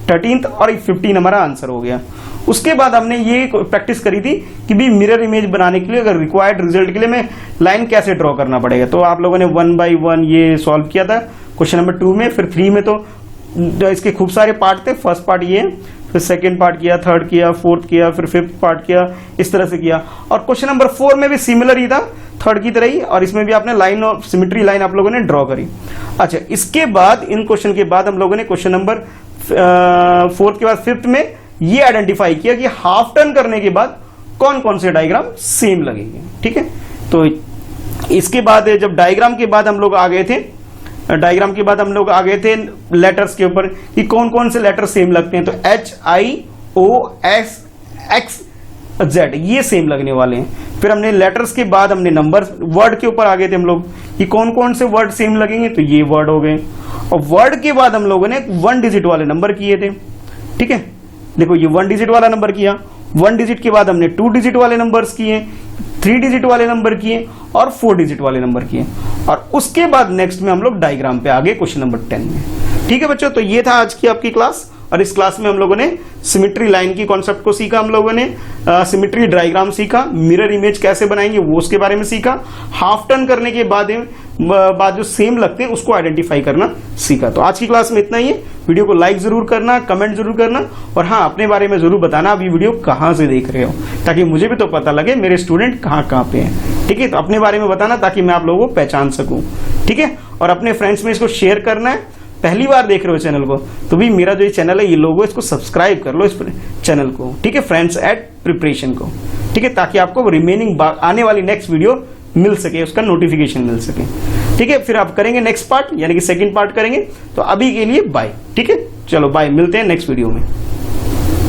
A: 13th और 15 हमारा आंसर हो गया। उसके बाद हमने ये प्रैक्टिस करी थी कि भी मिरर इमेज बनाने के लिए अगर रिक्वायर्ड रिजल्ट के लिए मैं लाइन कैसे ड्रॉ करना पड़ेगा। तो आप लोगों ने 1 by 1 ये सॉल्व किया था क्वेश्चन नंबर 2 में। फिर 3 में तो इसके खूब सारे पार्ट थे। फर्स्ट पार्ट ये, फिर सेकंड पार्ट किया, थर्ड किया, फोर्थ किया, फिर 5th पार्ट किया, इस तरह से किया। और क्वेश्चन नंबर 4 में भी सिमिलर ही था, थर्ड की तरह ही, और इसमें भी आपने लाइन ऑफ सिमेट्री लाइन आप लोगों ने ड्रॉ करी। अच्छा, इसके बाद इन क्वेश्चन के बाद हम लोगों ने क्वेश्चन नंबर 4 के बाद 5th में ये आइडेंटिफाई किया कि हाफ टर्न करने के बाद कौन कौन से डायग्राम सेम लगेंगे। ठीक है, तो इसके बाद जब डायग्राम के बाद हम लोग आ गए थे, डायग्राम के बाद हम लोग आ गए थे लेटर्स के ऊपर कि कौन कौन से लेटर सेम लगते हैं। तो HIOXXZ ये सेम लगने वाले हैं। फिर हमने लेटर्स के बाद हमने नंबर्स, वर्ड के ऊपर आ गए थे हम लोग कि कौन कौन से वर्ड सेम लगेंगे, तो ये वर्ड हो गए। और वर्ड के बाद हम लोगों ने 1 डिजिट वाले नंबर किए थे। ठीक है, देखो ये 1 डिजिट वाला नंबर किया, 1 डिजिट के बाद हमने 2 डिजिट वाले नंबर्स किए, 3 डिजिट वाले नंबर किए और 4 डिजिट वाले नंबर किए। और उसके बाद नेक्स्ट में हम लोग डायग्राम पे आ गए क्वेश्चन नंबर 10 में। ठीक है बच्चों, तो ये था आज की आपकी क्लास, और इस क्लास में हम लोगों ने सिमेट्री लाइन की कॉन्सेप्ट को सीखा, हम लोगों ने सिमेट्री डायग्राम सीखा, मिरर इमेज कैसे बनाएंगे वो उसके बारे में सीखा, हाफ टर्न करने के बाद जो सेम लगते हैं उसको आइडेंटिफाई करना सीखा। तो आज की क्लास में इतना ही है। वीडियो को लाइक जरूर करना, कमेंट जरूर करना, और हाँ, अपने बारे में जरूर बताना आप ये वीडियो कहाँ से देख रहे हो, ताकि मुझे भी तो पता लगे मेरे स्टूडेंट कहाँ पे हैं। ठीक है, तो अपने बारे में बताना ताकि मैं आप लोगों को पहचान सकूं। ठीक है, और अपने फ्रेंड्स में इसको शेयर करना है। पहली बार देख रहे हो चैनल को तो भी मेरा जो ये चैनल है ये लोगो इसको सब्सक्राइब कर लो, इस चैनल को। ठीक है, फ्रेंड्स एट प्रिपरेशन को। ठीक है, ताकि आपको रिमेनिंग आने वाली नेक्स्ट वीडियो मिल सके, उसका नोटिफिकेशन मिल सके। ठीक है, फिर आप करेंगे नेक्स्ट पार्ट, यानी कि सेकंड पार्ट करेंगे। तो अभी के लिए बाय। ठीक है, चलो बाय, मिलते हैं नेक्स्ट वीडियो में।